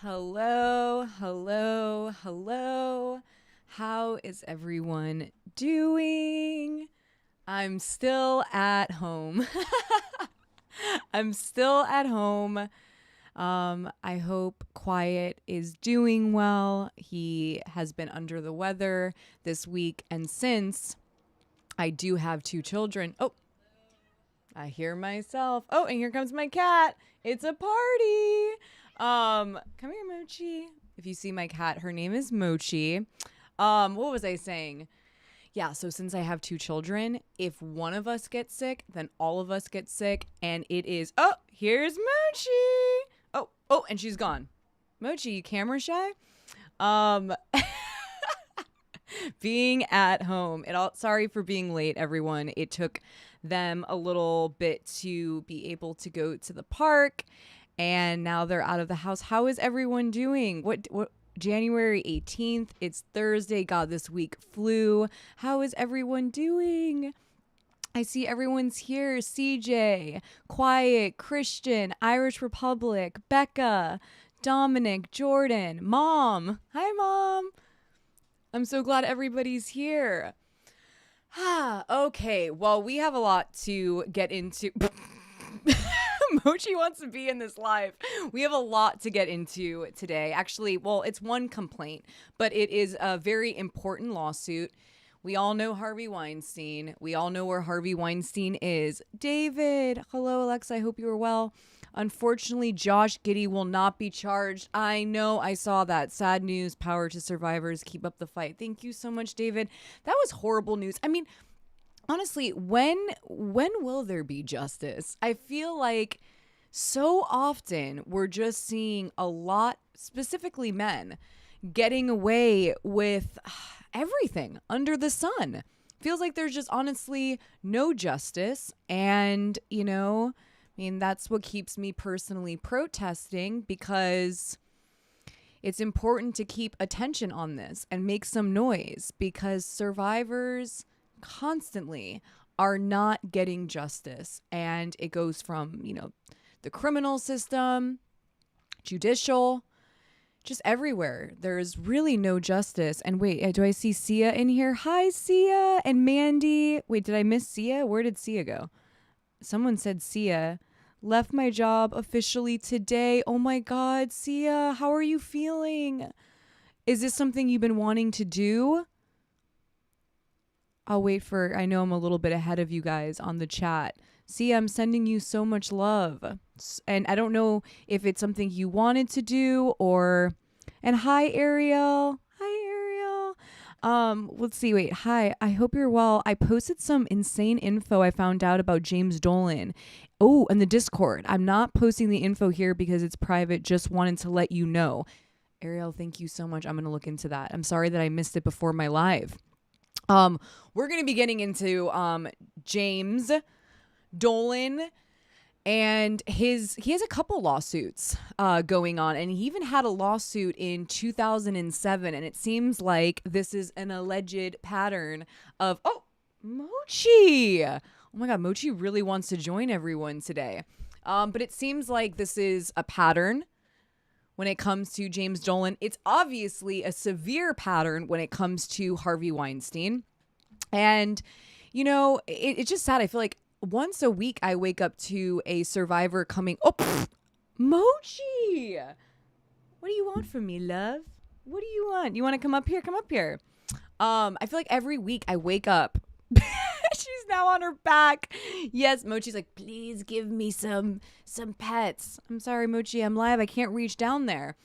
Hello, hello, hello. How is everyone doing? I'm still at home. I'm still at home. I hope Quiet is doing well. He has been under the weather this week, and since I do have two children, I hear myself. Oh, and here comes my cat. It's a party. Come here, Mochi. If you see my cat, her name is Mochi. What was I saying? Yeah, so since I have two children, if one of us gets sick, then all of us get sick, and it is here's Mochi. And she's gone. Mochi, you camera shy? Um Being at home. Sorry for being late, everyone. It took them a little bit to be able to go to the park, and now they're out of the house. How is everyone doing? What January 18th, it's Thursday. God, this week flew. How is everyone doing? I see everyone's here. CJ, Quiet, Christian, Irish Republic, Becca, Dominic, Jordan, Mom. Hi, Mom. I'm so glad everybody's here. Okay, well, we have a lot to get into. Mochi wants to be in this live. We have a lot to get into today. Actually, well, it's one complaint, but it is a very important lawsuit. We all know Harvey Weinstein. We all know where Harvey Weinstein is. David, hello, Alexa. I hope you are well. Unfortunately, Josh Giddey will not be charged. I know, I saw that. Sad news. Power to survivors. Keep up the fight. Thank you so much, David. That was horrible news. I mean, honestly, when will there be justice? I feel like so often we're just seeing a lot, specifically men, getting away with everything under the sun. Feels like there's just honestly no justice. And, I mean, that's what keeps me personally protesting, because it's important to keep attention on this and make some noise, because survivors constantly are not getting justice. And it goes from, the criminal system, judicial, just everywhere. There's really no justice. And wait, do I see Sia in here? Hi, Sia and Mandy. Wait, did I miss Sia? Where did Sia go? Someone said Sia left my job officially today. Oh my God, Sia, how are you feeling? Is this something you've been wanting to do? I know I'm a little bit ahead of you guys on the chat. Sia, I'm sending you so much love. And I don't know if it's something you wanted to do and hi, Ariel. Let's see. Wait. Hi. I hope you're well. I posted some insane info I found out about James Dolan. Oh, in the Discord. I'm not posting the info here because it's private. Just wanted to let you know. Ariel, thank you so much. I'm going to look into that. I'm sorry that I missed it before my live. We're going to be getting into James Dolan. And he has a couple lawsuits going on, and he even had a lawsuit in 2007. And it seems like this is an alleged pattern of Mochi. Oh my God, Mochi really wants to join everyone today. But it seems like this is a pattern when it comes to James Dolan. It's obviously a severe pattern when it comes to Harvey Weinstein, and it's just sad. I feel like once a week, I wake up to a survivor coming. Mochi! What do you want from me, love? What do you want? You want to come up here? Come up here. I feel like every week I wake up. She's now on her back. Yes, Mochi's like, please give me some pets. I'm sorry, Mochi. I'm live. I can't reach down there.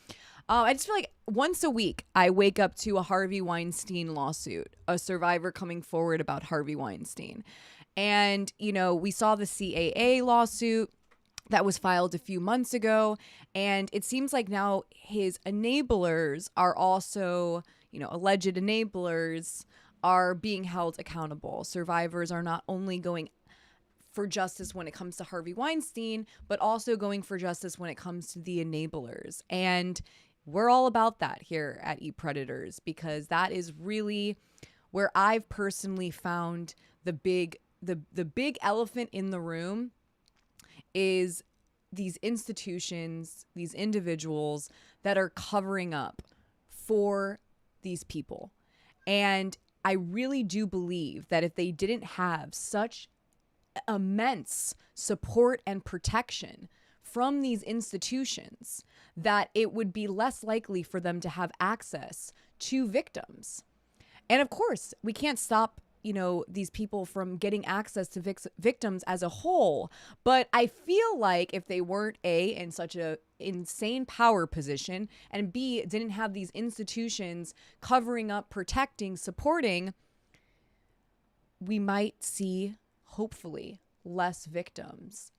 I just feel like once a week, I wake up to a Harvey Weinstein lawsuit, a survivor coming forward about Harvey Weinstein. And, we saw the CAA lawsuit that was filed a few months ago. And it seems like now his enablers are also, alleged enablers are being held accountable. Survivors are not only going for justice when it comes to Harvey Weinstein, but also going for justice when it comes to the enablers. And we're all about that here at ePredators, because that is really where I've personally found the big elephant in the room is these institutions, these individuals that are covering up for these people. And I really do believe that if they didn't have such immense support and protection from these institutions, that it would be less likely for them to have access to victims. And of course, we can't stop, these people from getting access to victims as a whole. But I feel like if they weren't in such a insane power position, and B, didn't have these institutions covering up, protecting, supporting, we might see, hopefully, less victims.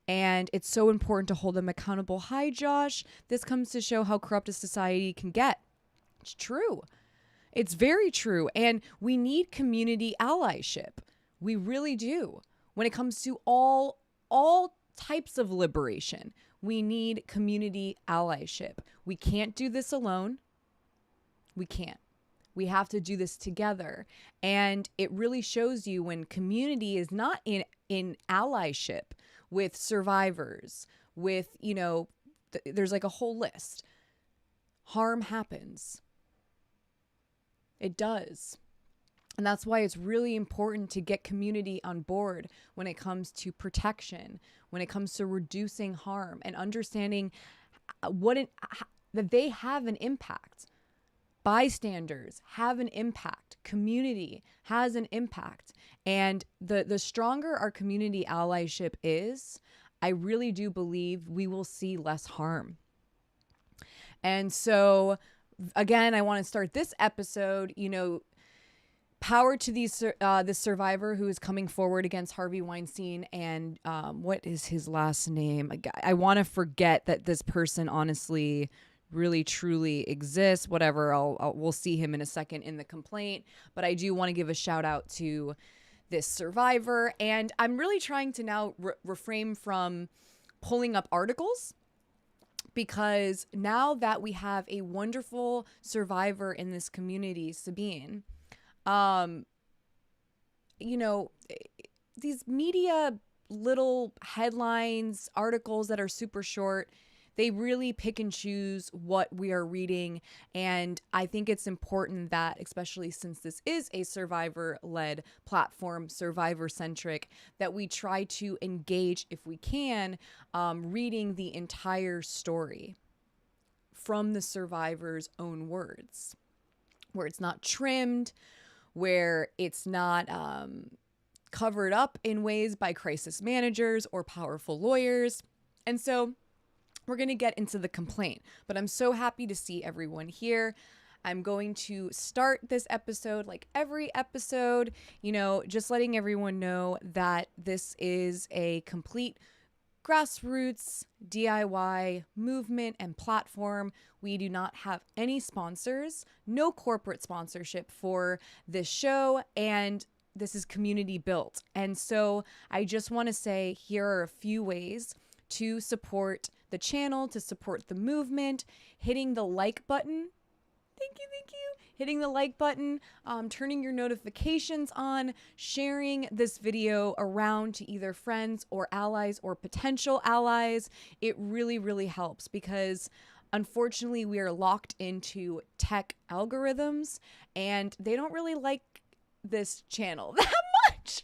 And it's so important to hold them accountable. Hi, Josh. This comes to show how corrupt a society can get. It's true. It's very true. And we need community allyship. We really do. When it comes to all types of liberation, we need community allyship. We can't do this alone. We can't. We have to do this together. And it really shows you when community is not in allyship with survivors, with, there's like a whole list. Harm happens. It does. And that's why it's really important to get community on board when it comes to protection, when it comes to reducing harm and understanding that they have an impact. Bystanders have an impact. Community has an impact. And the stronger our community allyship is, I really do believe we will see less harm. And so, again, I want to start this episode, power to this survivor who is coming forward against Harvey Weinstein. And what is his last name? I want to forget that this person honestly really truly exists. Whatever, we'll see him in a second in the complaint. But I do want to give a shout out to this survivor. And I'm really trying to now refrain from pulling up articles, because now that we have a wonderful survivor in this community, Sabine, these media little headlines, articles that are super short, they really pick and choose what we are reading. And I think it's important that, especially since this is a survivor-led platform, survivor-centric, that we try to engage, if we can, reading the entire story from the survivor's own words, where it's not trimmed, where it's not covered up in ways by crisis managers or powerful lawyers. And so we're going to get into the complaint, but I'm so happy to see everyone here. I'm going to start this episode like every episode, just letting everyone know that this is a complete grassroots DIY movement and platform. We do not have any sponsors, no corporate sponsorship for this show, and this is community built. And so I just want to say here are a few ways to support the channel, to support the movement: hitting the like button. Thank you. Hitting the like button, turning your notifications on, sharing this video around to either friends or allies or potential allies. It really, really helps, because unfortunately we are locked into tech algorithms and they don't really like this channel that much.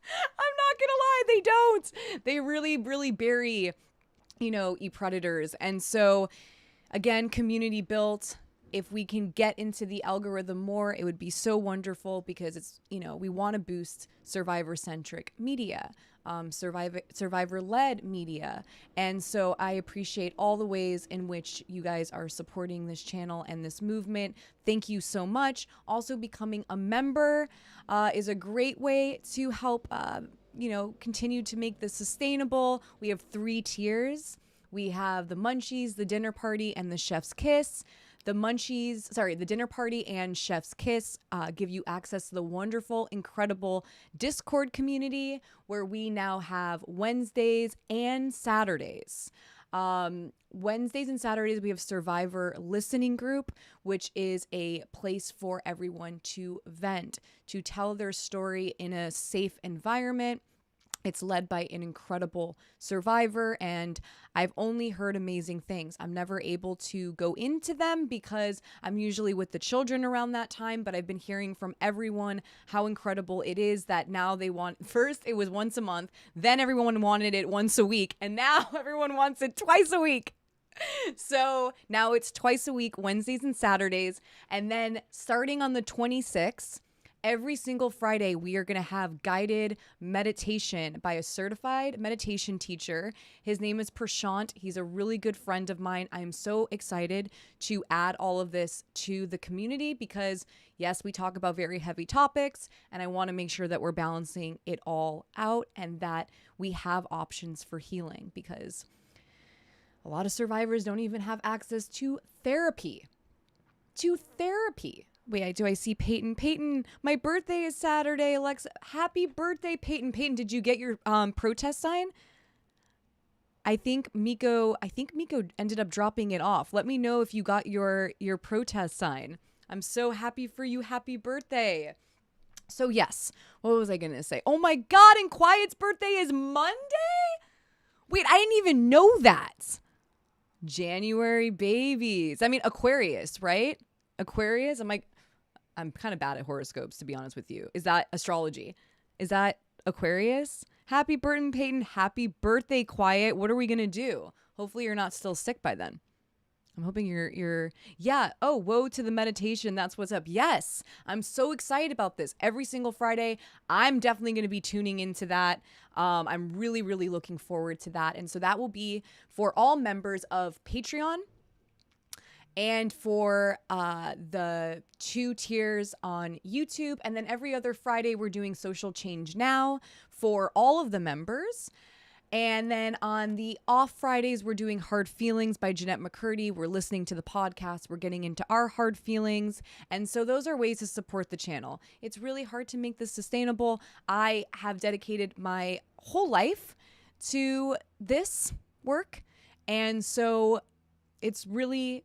I'm not gonna lie, they don't. They really, really bury, e-predators. And so, again, community built. If we can get into the algorithm more, it would be so wonderful, because it's, we want to boost survivor-centric media, survivor-led media. And so I appreciate all the ways in which you guys are supporting this channel and this movement. Thank you so much. Also, becoming a member is a great way to help, continue to make this sustainable. We have 3 tiers. We have the Munchies, the Dinner Party, and the Chef's Kiss. The Dinner Party and Chef's Kiss give you access to the wonderful, incredible Discord community, where we now have Wednesdays and Saturdays. Wednesdays and Saturdays, we have Survivor Listening Group, which is a place for everyone to vent, to tell their story in a safe environment. It's led by an incredible survivor, and I've only heard amazing things. I'm never able to go into them because I'm usually with the children around that time, but I've been hearing from everyone how incredible it is that now they want, first it was once a month, then everyone wanted it once a week, and now everyone wants it twice a week. So now it's twice a week, Wednesdays and Saturdays, and then starting on the 26th, every single Friday, we are going to have guided meditation by a certified meditation teacher. His name is Prashant. He's a really good friend of mine. I am so excited to add all of this to the community because, yes, we talk about very heavy topics, and I want to make sure that we're balancing it all out and that we have options for healing because a lot of survivors don't even have access to therapy. Wait, do I see Peyton? Peyton, my birthday is Saturday. Alexa, happy birthday, Peyton. Peyton, did you get your protest sign? I think Miko ended up dropping it off. Let me know if you got your protest sign. I'm so happy for you. Happy birthday. So yes, what was I going to say? Oh my God, and Quiet's birthday is Monday? Wait, I didn't even know that. January babies. I mean, Aquarius, right? Aquarius? I'm kind of bad at horoscopes, to be honest with you. Is that astrology? Is that Aquarius? Happy birthday, Peyton. Happy birthday, Quiet. What are we going to do? Hopefully you're not still sick by then. I'm hoping you're yeah. Oh, woe to the meditation. That's what's up. Yes. I'm so excited about this. Every single Friday, I'm definitely going to be tuning into that. I'm really, really looking forward to that. And so that will be for all members of Patreon. And for the 2 tiers on YouTube. And then every other Friday, we're doing Social Change Now for all of the members. And then on the off Fridays, we're doing Hard Feelings by Jeanette McCurdy. We're listening to the podcast. We're getting into our hard feelings. And so those are ways to support the channel. It's really hard to make this sustainable. I have dedicated my whole life to this work. And so it's really...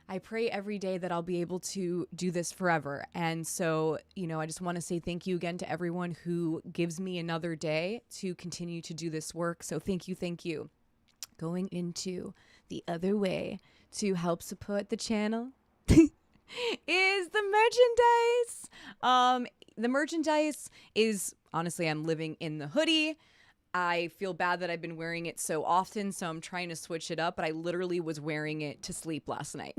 I pray every day that I'll be able to do this forever. And so, I just want to say thank you again to everyone who gives me another day to continue to do this work. So thank you, thank you. Going into the other way to help support the channel is the merchandise. The merchandise is, honestly, I'm living in the hoodie. I feel bad that I've been wearing it so often, so I'm trying to switch it up, but I literally was wearing it to sleep last night.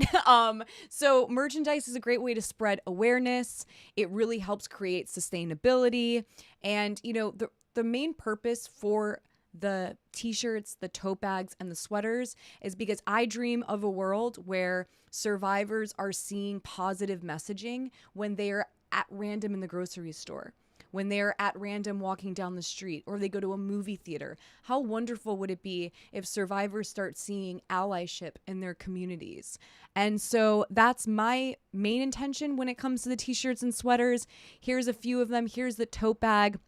So merchandise is a great way to spread awareness. It really helps create sustainability. And, the main purpose for the t-shirts, the tote bags, and the sweaters is because I dream of a world where survivors are seeing positive messaging when they're at random in the grocery store, when they're at random walking down the street, or they go to a movie theater. How wonderful would it be if survivors start seeing allyship in their communities? And so that's my main intention when it comes to the t-shirts and sweaters. Here's a few of them. Here's the tote bag.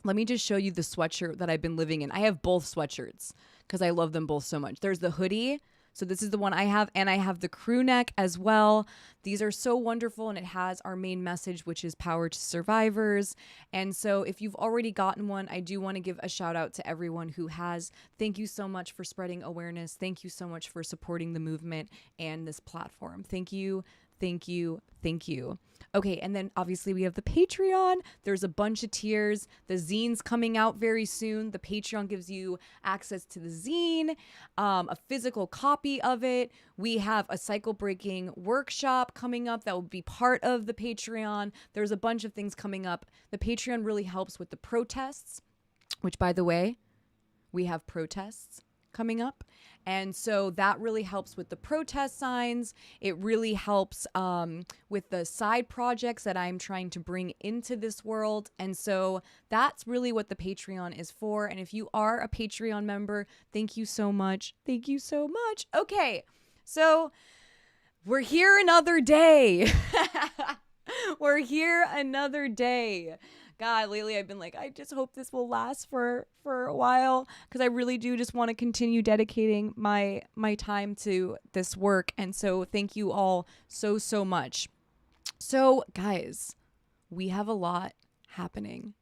Let me just show you the sweatshirt that I've been living in. I have both sweatshirts because I love them both so much. There's the hoodie. So this is the one I have, and I have the crew neck as well. These are so wonderful, and it has our main message, which is power to survivors. And so if you've already gotten one, I do want to give a shout out to everyone who has. Thank you so much for spreading awareness. Thank you so much for supporting the movement and this platform. Thank you. Thank you. Thank you. Okay, and then obviously we have the Patreon. There's a bunch of tiers. The zine's coming out very soon. The Patreon gives you access to the zine, a physical copy of it. We have a cycle breaking workshop coming up that will be part of the Patreon. There's a bunch of things coming up. The Patreon really helps with the protests, which, by the way, we have protests coming up. And so that really helps with the protest signs. It really helps with the side projects that I'm trying to bring into this world. And so that's really what the Patreon is for. And if you are a Patreon member, thank you so much. Thank you so much. Okay, so we're here another day. We're here another day. God, lately I've been like, I just hope this will last for a while, because I really do just want to continue dedicating my time to this work. And so thank you all so much. So guys, we have a lot happening.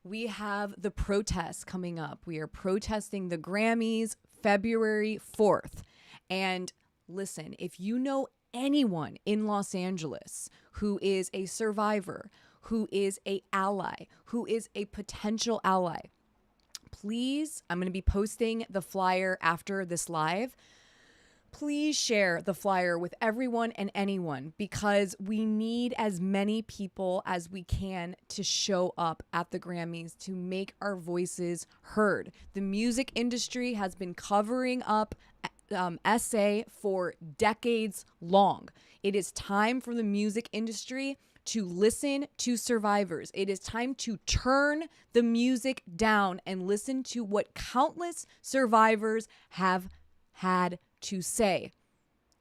we have the protests coming up. We are protesting the Grammys February 4th. And listen, if you know anyone in Los Angeles who is a survivor, who is a ally, who is a potential ally, please, I'm going to be posting the flyer after this live. Please share the flyer with everyone and anyone, because we need as many people as we can to show up at the Grammys to make our voices heard. The music industry has been covering up SA for decades long. It is time for the music industry to listen to survivors. It is time to turn the music down and listen to what countless survivors have had to say.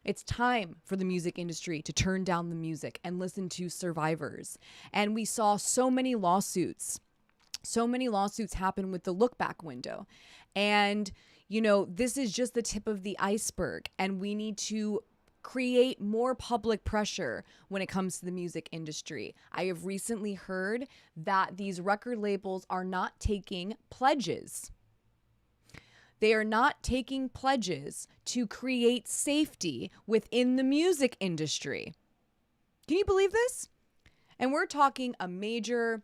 It's time for the music industry to turn down the music and listen to survivors. And we saw so many lawsuits happen with the look back window. And, you know, this is just the tip of the iceberg, and we need to create more public pressure when it comes to the music industry. I have recently heard that these record labels are not taking pledges. They are not taking pledges to create safety within the music industry. Can you believe this? And we're talking a major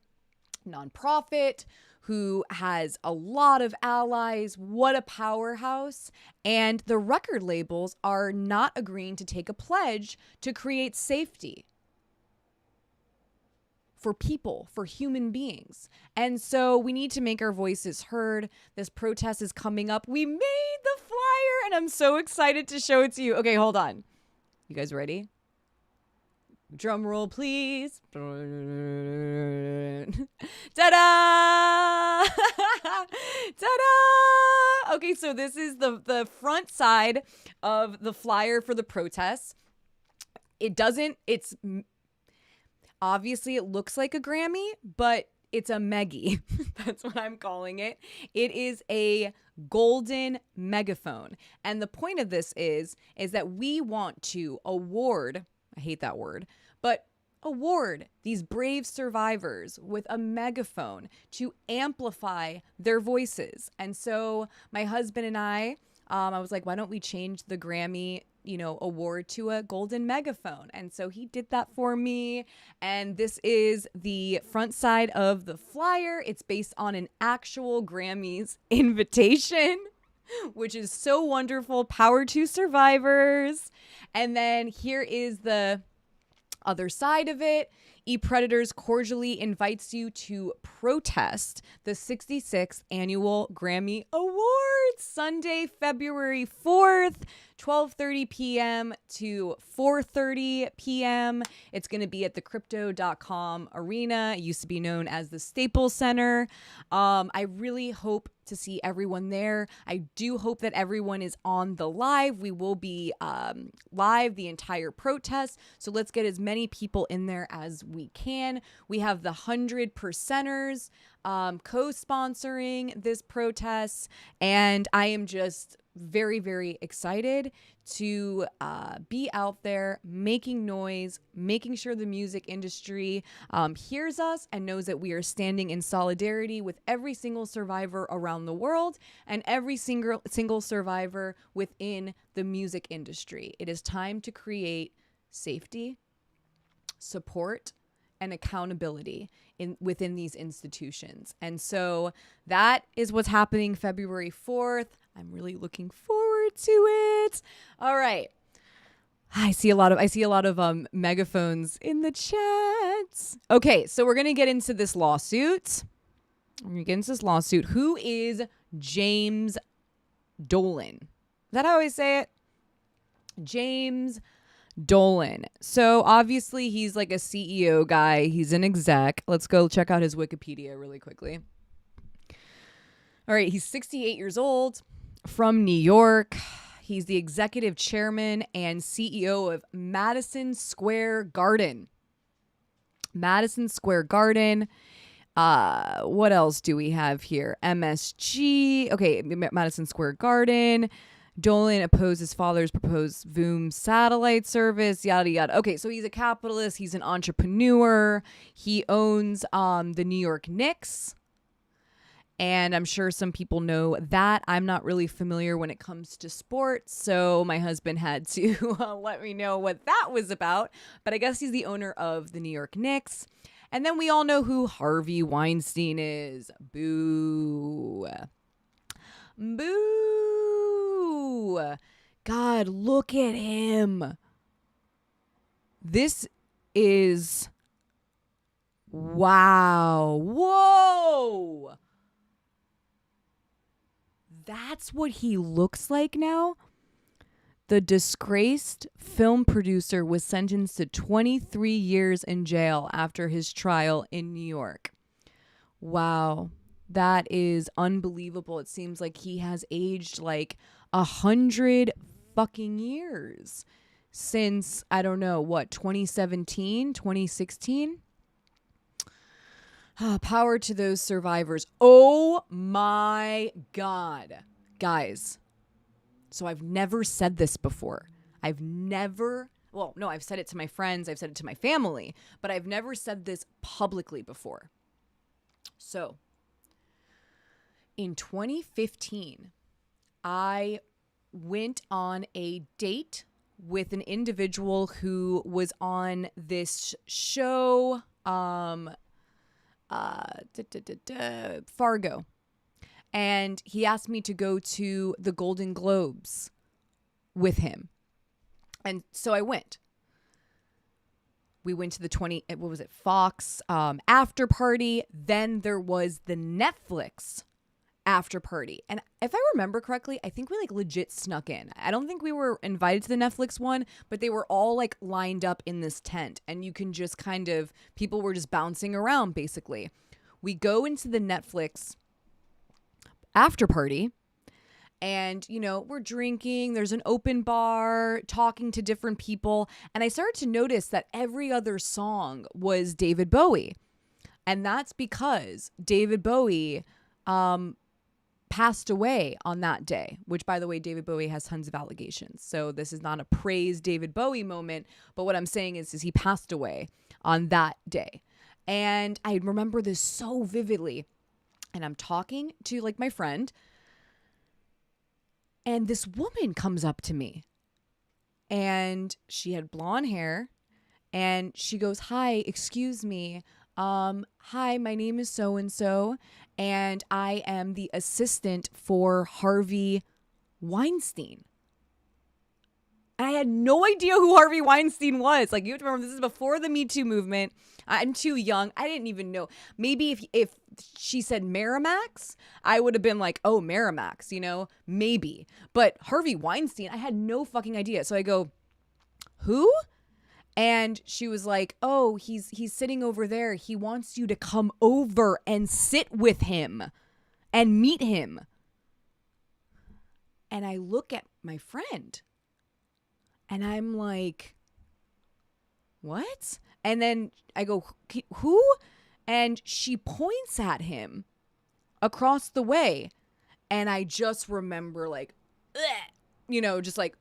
nonprofit who has a lot of allies. What a powerhouse. And the record labels are not agreeing to take a pledge to create safety for people, for human beings. And so we need to make our voices heard. This protest is coming up. We made the flyer, and I'm so excited to show it to you. Okay, hold on. You guys ready? Drum roll, please. Ta-da! Ta-da! Okay, so this is the front side of the flyer for the protests. Obviously it looks like a Grammy, but it's a Meggie. That's what I'm calling it. It is a golden megaphone. And the point of this is that we want to award, I hate that word, but award these brave survivors with a megaphone to amplify their voices. And so my husband and I was like, why don't we change the Grammy, award to a golden megaphone? And so he did that for me. And this is the front side of the flyer. It's based on an actual Grammys invitation, which is so wonderful. Power to survivors. And then here is the other side of it. ePredators cordially invites you to protest the 66th Annual Grammy Awards, Sunday, February 4th, 12:30 p.m. to 4:30 p.m. It's going to be at the Crypto.com Arena. It used to be known as the Staples Center. I really hope to see everyone there. I do hope that everyone is on the live. We will be live the entire protest. So let's get as many people in there as we can. We have the 100%ers co-sponsoring this protest. And I am just very, very excited to be out there making noise, making sure the music industry hears us and knows that we are standing in solidarity with every single survivor around the world and every single survivor within the music industry. It is time to create safety, support, and accountability within these institutions. And so that is what's happening February 4th. I'm really looking forward to it. All right. I see a lot of megaphones in the chat. Okay, so we're going to get into this lawsuit. Who is James Dolan? Is that how I say it? James Dolan. So obviously he's like a CEO guy. He's an exec. Let's go check out his Wikipedia really quickly. All right. He's 68 years old, from New York. He's the executive chairman and CEO of Madison Square Garden. What else do we have here? MSG. Okay. Madison Square Garden. Dolan opposed his father's proposed Voom satellite service, yada, yada. Okay, so he's a capitalist. He's an entrepreneur. He owns the New York Knicks. And I'm sure some people know that. I'm not really familiar when it comes to sports, so my husband had to let me know what that was about. But I guess he's the owner of the New York Knicks. And then we all know who Harvey Weinstein is. Boo. Boo. God, look at him. This is... Wow. Whoa. That's what he looks like now? The disgraced film producer was sentenced to 23 years in jail after his trial in New York. Wow. That is unbelievable. It seems like he has aged like 100 fucking years since, I don't know, what, 2017, 2016? Power to those survivors. Oh my God. Guys, so I've never said this before. I've said it to my friends. I've said it to my family, but I've never said this publicly before. So in 2015, I went on a date with an individual who was on this show, Fargo. And he asked me to go to the Golden Globes with him. And so I went. We went to the Fox after party. Then there was the Netflix after party. And if I remember correctly, I think we like legit snuck in. I don't think we were invited to the Netflix one, but they were all like lined up in this tent. And you can just people were just bouncing around basically. We go into the Netflix after party and, we're drinking. There's an open bar, talking to different people. And I started to notice that every other song was David Bowie. And that's because David Bowie passed away on that day, which, by the way, David Bowie has tons of allegations. So this is not a praise David Bowie moment. But what I'm saying is he passed away on that day. And I remember this so vividly. And I'm talking to like my friend. And this woman comes up to me. And she had blonde hair. And she goes, "Hi, excuse me. Hi, my name is so-and-so. And I am the assistant for Harvey Weinstein." And I had no idea who Harvey Weinstein was. Like, you have to remember, this is before the Me Too movement. I'm too young. I didn't even know. Maybe if she said Miramax, I would have been like, oh, Miramax, maybe. But Harvey Weinstein, I had no fucking idea. So I go, who? And she was like, oh, he's sitting over there. He wants you to come over and sit with him and meet him. And I look at my friend and I'm like, what? And then I go, who? And she points at him across the way. And I just remember like, just like,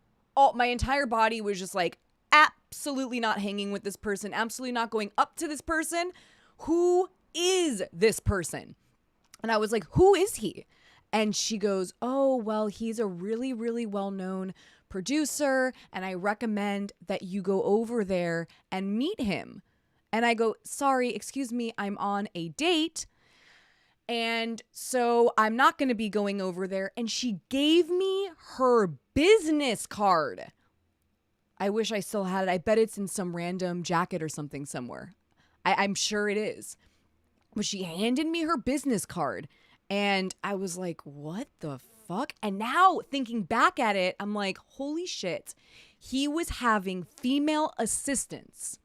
my entire body was just like, absolutely not hanging with this person. Absolutely not going up to this person. Who is this person? And I was like, who is he? And she goes, oh, well, he's a really, really well-known producer. And I recommend that you go over there and meet him. And I go, sorry, excuse me, I'm on a date. And so I'm not going to be going over there. And she gave me her business card. I wish I still had it. I bet it's in some random jacket or something somewhere. I'm sure it is. But she handed me her business card. And I was like, what the fuck? And now thinking back at it, I'm like, holy shit. He was having female assistants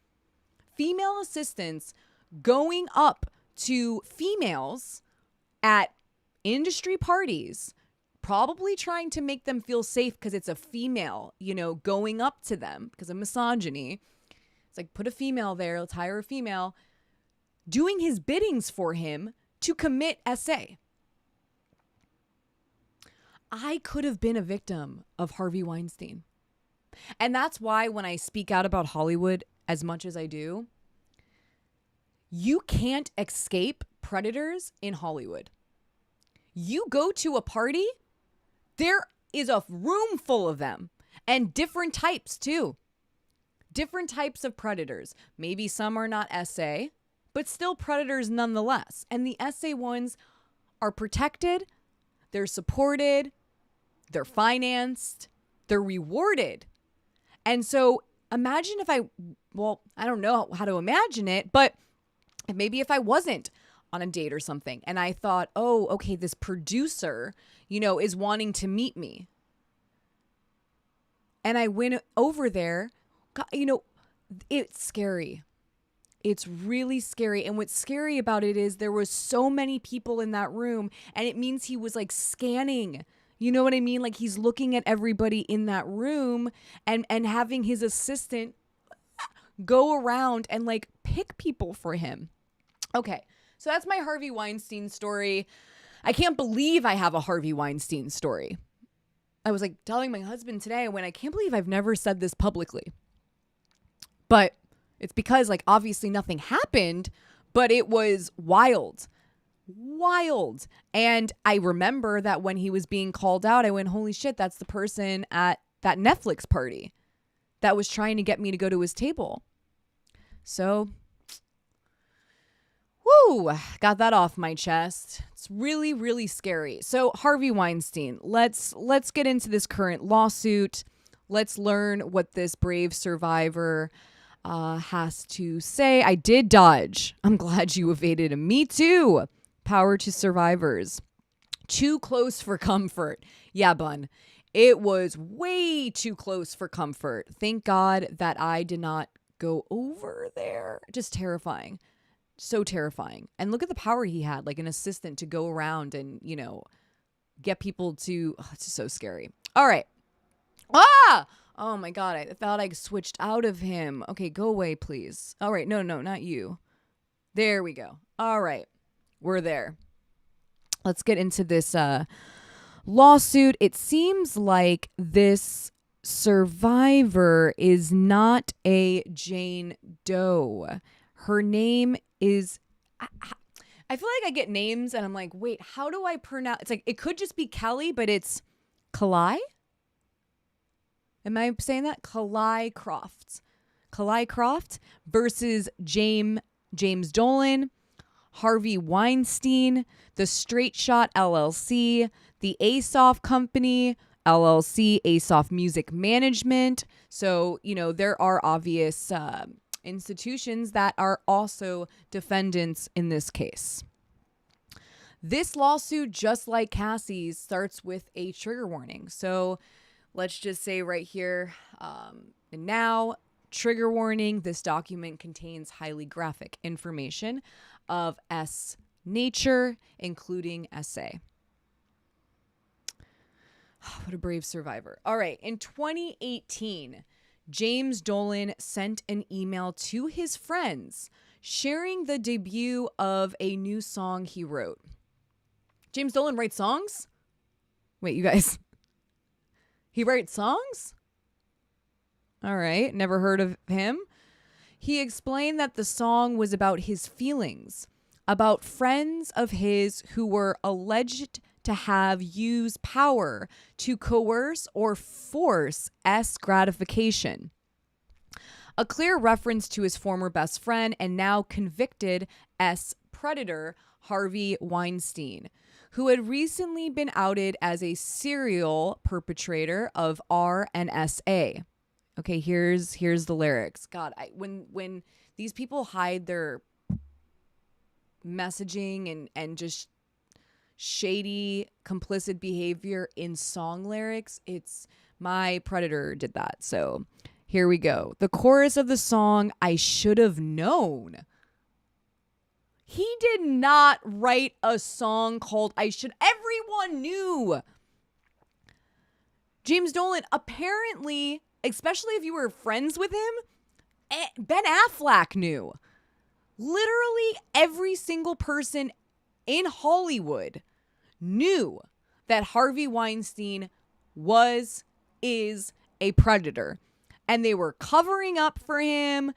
going up to females at industry parties, probably trying to make them feel safe because it's a female, going up to them because of misogyny. It's like, put a female there, let's hire a female, doing his biddings for him to commit SA. I could have been a victim of Harvey Weinstein. And that's why when I speak out about Hollywood as much as I do, you can't escape predators in Hollywood. You go to a party, there is a room full of them, and different types too. Different types of predators. Maybe some are not SA, but still predators nonetheless. And the SA ones are protected, they're supported, they're financed, they're rewarded. And so imagine if I don't know how to imagine it, but maybe if I wasn't on a date or something and I thought, oh, okay, this producer, is wanting to meet me. And I went over there, it's scary. It's really scary. And what's scary about it is there was so many people in that room, and it means he was like scanning. You know what I mean? Like he's looking at everybody in that room and having his assistant go around and like pick people for him. Okay. So that's my Harvey Weinstein story. I can't believe I have a Harvey Weinstein story. I was like telling my husband today when I can't believe I've never said this publicly. But it's because like obviously nothing happened, but it was wild. And I remember that when he was being called out, I went, holy shit, that's the person at that Netflix party that was trying to get me to go to his table. So, got that off my chest. It's really, really scary. So Harvey Weinstein, let's get into this current lawsuit. Let's learn what this brave survivor has to say. I did dodge. I'm glad you evaded a Me Too. Power to survivors. Too close for comfort. Yeah, bun. It was way too close for comfort. Thank God that I did not go over there. Just terrifying. So terrifying. And look at the power he had, like an assistant to go around and, get people to, it's just so scary. All right. Oh my God. I thought I switched out of him. Okay, go away, please. All right. No, not you. There we go. All right. We're there. Let's get into this lawsuit. It seems like this survivor is not a Jane Doe. Her name is... I feel like I get names and I'm like, wait, how do I pronounce... It's like, it could just be Kelly, but it's Kalai? Am I saying that? Kalai Croft. Kalai Croft versus James Dolan, Harvey Weinstein, the Straight Shot LLC, the Asoff Company LLC, Asoff Music Management. So, there are obvious institutions that are also defendants in this case. This lawsuit, just like Cassie's, starts with a trigger warning. So let's just say right here and now, trigger warning, this document contains highly graphic information of S nature, including SA. What a brave survivor. All right. In 2018, James Dolan sent an email to his friends sharing the debut of a new song he wrote. James Dolan writes songs? Wait, you guys. He writes songs? All right. Never heard of him. He explained that the song was about his feelings, about friends of his who were alleged to have used power to coerce or force S gratification. A clear reference to his former best friend and now convicted S predator, Harvey Weinstein, who had recently been outed as a serial perpetrator of R and SA. Okay, here's the lyrics. God, when these people hide their messaging and just shady, complicit behavior in song lyrics, it's my predator did that. So here we go. The chorus of the song, I should have known. He did not write a song called I Should. Everyone knew. James Dolan, apparently, especially if you were friends with him, Ben Affleck knew. Literally every single person in Hollywood knew that Harvey Weinstein is a predator. And they were covering up for him.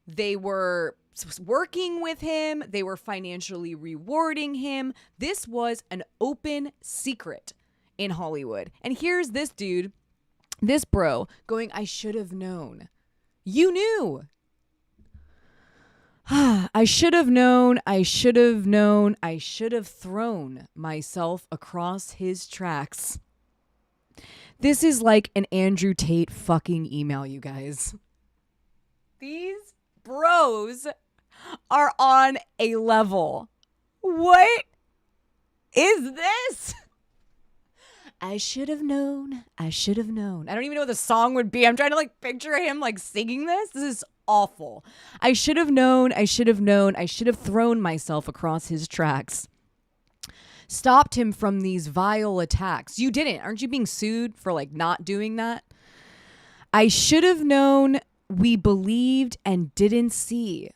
They were working with him. They were financially rewarding him. This was an open secret in Hollywood. And here's this dude, this bro, going, I should have known. You knew. I should have known. I should have known. I should have thrown myself across his tracks. This is like an Andrew Tate fucking email, you guys. These bros are on a level. What is this? I should have known. I should have known. I don't even know what the song would be. I'm trying to like picture him like singing this. This is awful. I should have known. I should have known. I should have thrown myself across his tracks. Stopped him from these vile attacks. You didn't. Aren't you being sued for like not doing that? I should have known. We believed and didn't see.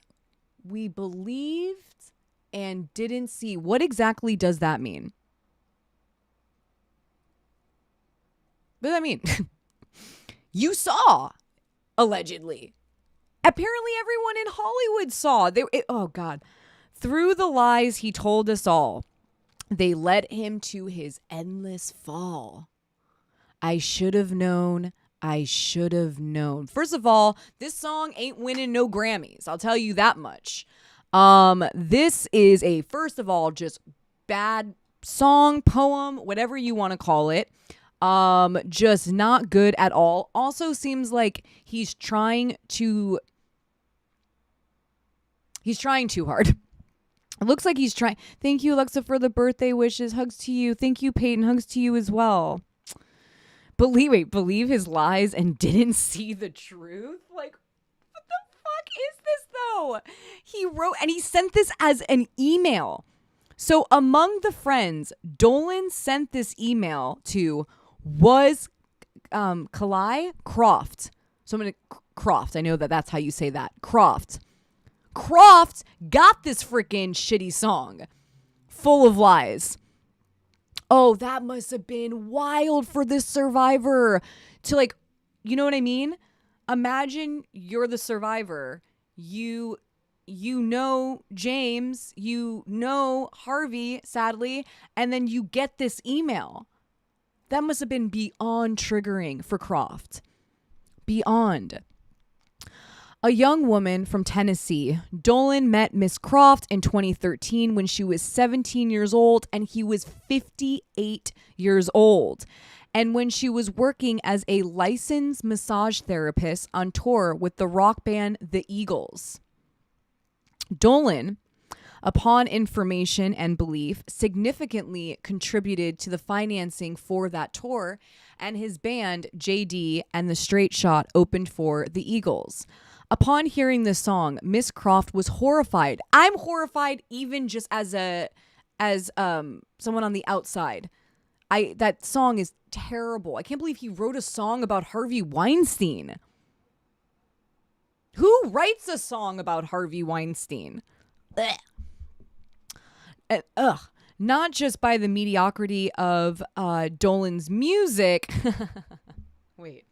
We believed and didn't see. What exactly does that mean? What does that mean? You saw, allegedly. Apparently everyone in Hollywood saw. Oh, God. Through the lies he told us all, they led him to his endless fall. I should have known. I should have known. First of all, this song ain't winning no Grammys. I'll tell you that much. This is a, first of all, just bad song, poem, whatever you want to call it. Just not good at all. Also seems like he's trying too hard. It looks like he's trying. Thank you, Alexa, for the birthday wishes. Hugs to you. Thank you, Peyton. Hugs to you as well. Believe his lies and didn't see the truth? Like, what the fuck is this, though? He wrote, and he sent this as an email. So among the friends Dolan sent this email to was Kalai Croft. So I'm going to Croft. I know that's how you say that. Croft got this freaking shitty song full of lies. Oh, that must have been wild for this survivor to like, you know what I mean? Imagine you're the survivor. You know James, you know Harvey, sadly, and then you get this email. That must have been beyond triggering for Croft. Beyond. A young woman from Tennessee, Dolan met Miss Croft in 2013 when she was 17 years old and he was 58 years old. And when she was working as a licensed massage therapist on tour with the rock band The Eagles. Dolan, upon information and belief, significantly contributed to the financing for that tour, and his band, JD and the Straight Shot, opened for The Eagles. Upon hearing this song, Miss Croft was horrified. I'm horrified even just as someone on the outside. That song is terrible. I can't believe he wrote a song about Harvey Weinstein. Who writes a song about Harvey Weinstein? Not just by the mediocrity of Dolan's music. Wait.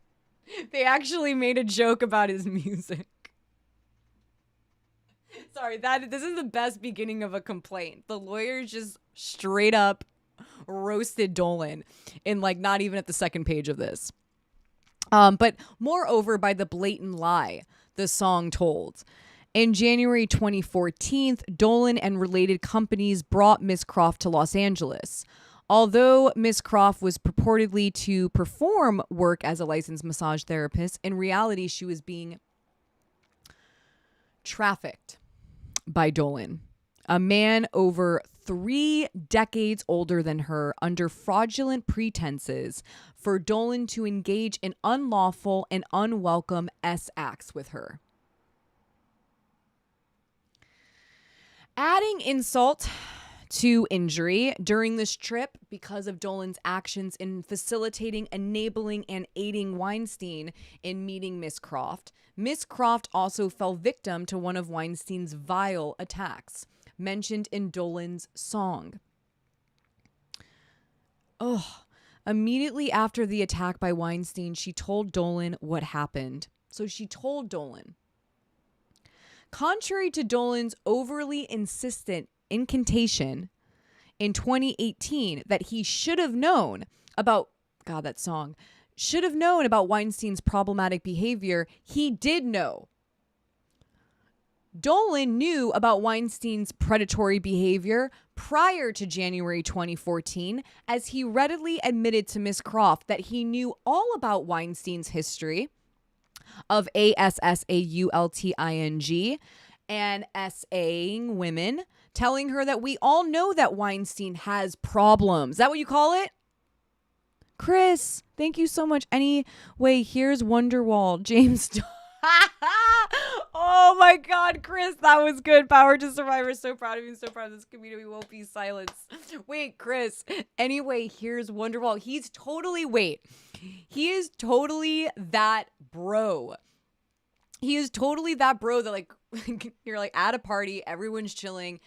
They actually made a joke about his music. Sorry, this is the best beginning of a complaint. The lawyers just straight up roasted Dolan in like not even at the second page of this. But moreover, by the blatant lie the song told. In January 2014, Dolan and related companies brought Miss Croft to Los Angeles. Although Miss Croft was purportedly to perform work as a licensed massage therapist, in reality, she was being trafficked by Dolan, a man over 3 decades older than her, under fraudulent pretenses for Dolan to engage in unlawful and unwelcome acts with her. Adding insult to injury, during this trip, because of Dolan's actions in facilitating, enabling, and aiding Weinstein in meeting Miss Croft also fell victim to one of Weinstein's vile attacks, mentioned in Dolan's song. Immediately after the attack by Weinstein, she told Dolan what happened. So she told Dolan, Contrary to Dolan's overly insistent incantation in 2018 that he should have known about, God, that song, should have known about Weinstein's problematic behavior, he did know. Dolan knew about Weinstein's predatory behavior prior to January 2014, as he readily admitted to Ms. Croft that he knew all about Weinstein's history of ASSAULTING and SAing women, telling her that we all know that Weinstein has problems. Is that what you call it? Chris, thank you so much. Anyway, here's Wonderwall, James. Oh my God, Chris, that was good. Power to Survivor. So proud of you. So proud of this community. We won't be silenced. Wait, Chris. Anyway, here's Wonderwall. He is totally that bro. He is totally that bro that like you're like at a party, everyone's chilling,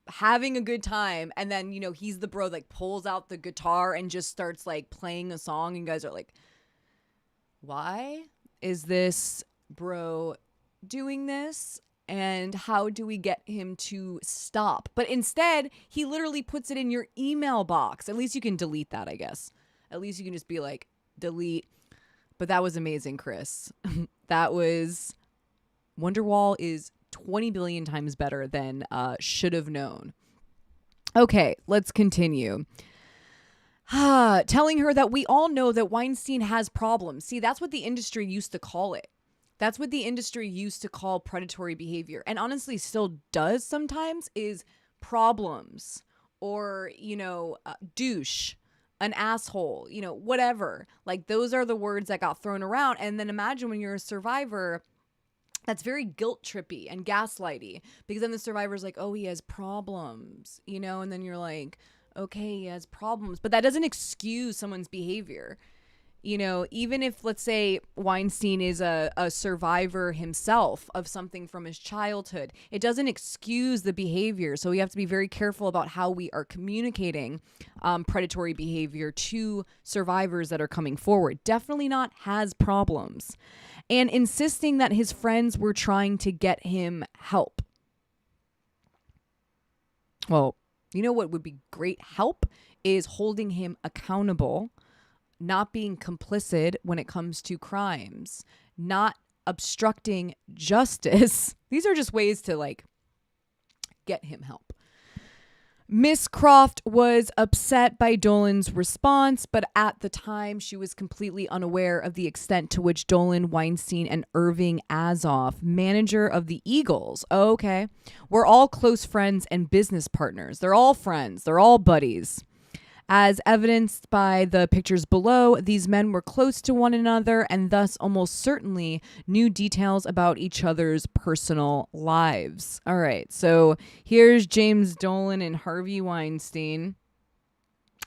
having a good time, and then he's the bro that like pulls out the guitar and just starts like playing a song, and you guys are like, why is this bro doing this, and how do we get him to stop? But instead, he literally puts it in your email box. At least you can delete that, I guess. At least you can just be like, delete. But that was amazing, Chris. That was... Wonderwall is 20 billion times better than should have known. Okay, let's continue. Telling her that we all know that Weinstein has problems. See, that's what the industry used to call it. That's what the industry used to call predatory behavior, and honestly still does sometimes, is problems or, douche, an asshole, whatever. Like, those are the words that got thrown around. And then imagine when you're a survivor, that's very guilt trippy and gaslighty, because then the survivor's like, oh, he has problems, and then you're like, okay, he has problems. But that doesn't excuse someone's behavior. Even if, let's say, Weinstein is a survivor himself of something from his childhood, it doesn't excuse the behavior. So we have to be very careful about how we are communicating predatory behavior to survivors that are coming forward. Definitely not has problems. And insisting that his friends were trying to get him help. Well, what would be great help is holding him accountable, not being complicit when it comes to crimes, not obstructing justice. These are just ways to like get him help. Miss Croft was upset by Dolan's response, but at the time she was completely unaware of the extent to which Dolan, Weinstein, and Irving Azoff, manager of the Eagles, were all close friends and business partners. They're all friends. They're all buddies. As evidenced by the pictures below, these men were close to one another and thus almost certainly knew details about each other's personal lives. All right, so here's James Dolan and Harvey Weinstein.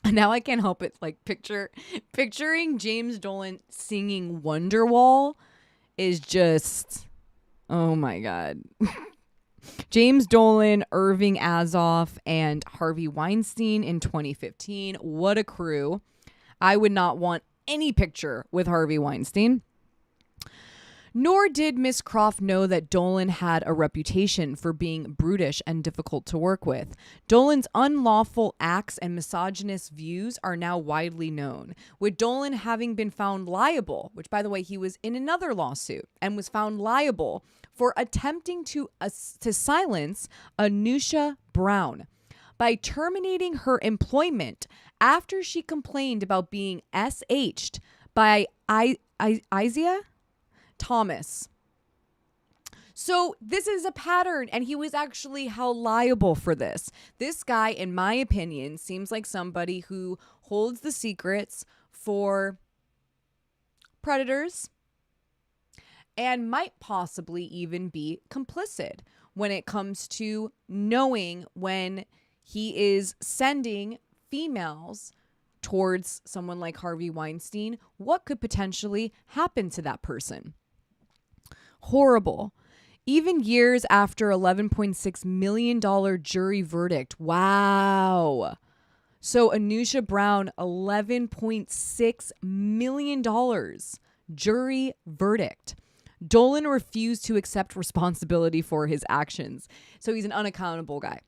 Now I can't help it, like picturing James Dolan singing Wonderwall is just, oh my God. James Dolan, Irving Azoff, and Harvey Weinstein in 2015. What a crew. I would not want any picture with Harvey Weinstein. Nor did Miss Croft know that Dolan had a reputation for being brutish and difficult to work with. Dolan's unlawful acts and misogynist views are now widely known, with Dolan having been found liable, which, by the way, he was in another lawsuit and was found liable for attempting to silence Anusha Brown by terminating her employment after she complained about being SH'd by Isaiah Thomas. So this is a pattern, and he was actually held liable for this. This guy, in my opinion, seems like somebody who holds the secrets for predators and might possibly even be complicit when it comes to knowing when he is sending females towards someone like Harvey Weinstein, what could potentially happen to that person. Horrible. Even years after $11.6 million jury verdict. Wow. So Anusha Brown, $11.6 million jury verdict. Dolan refused to accept responsibility for his actions. So he's an unaccountable guy,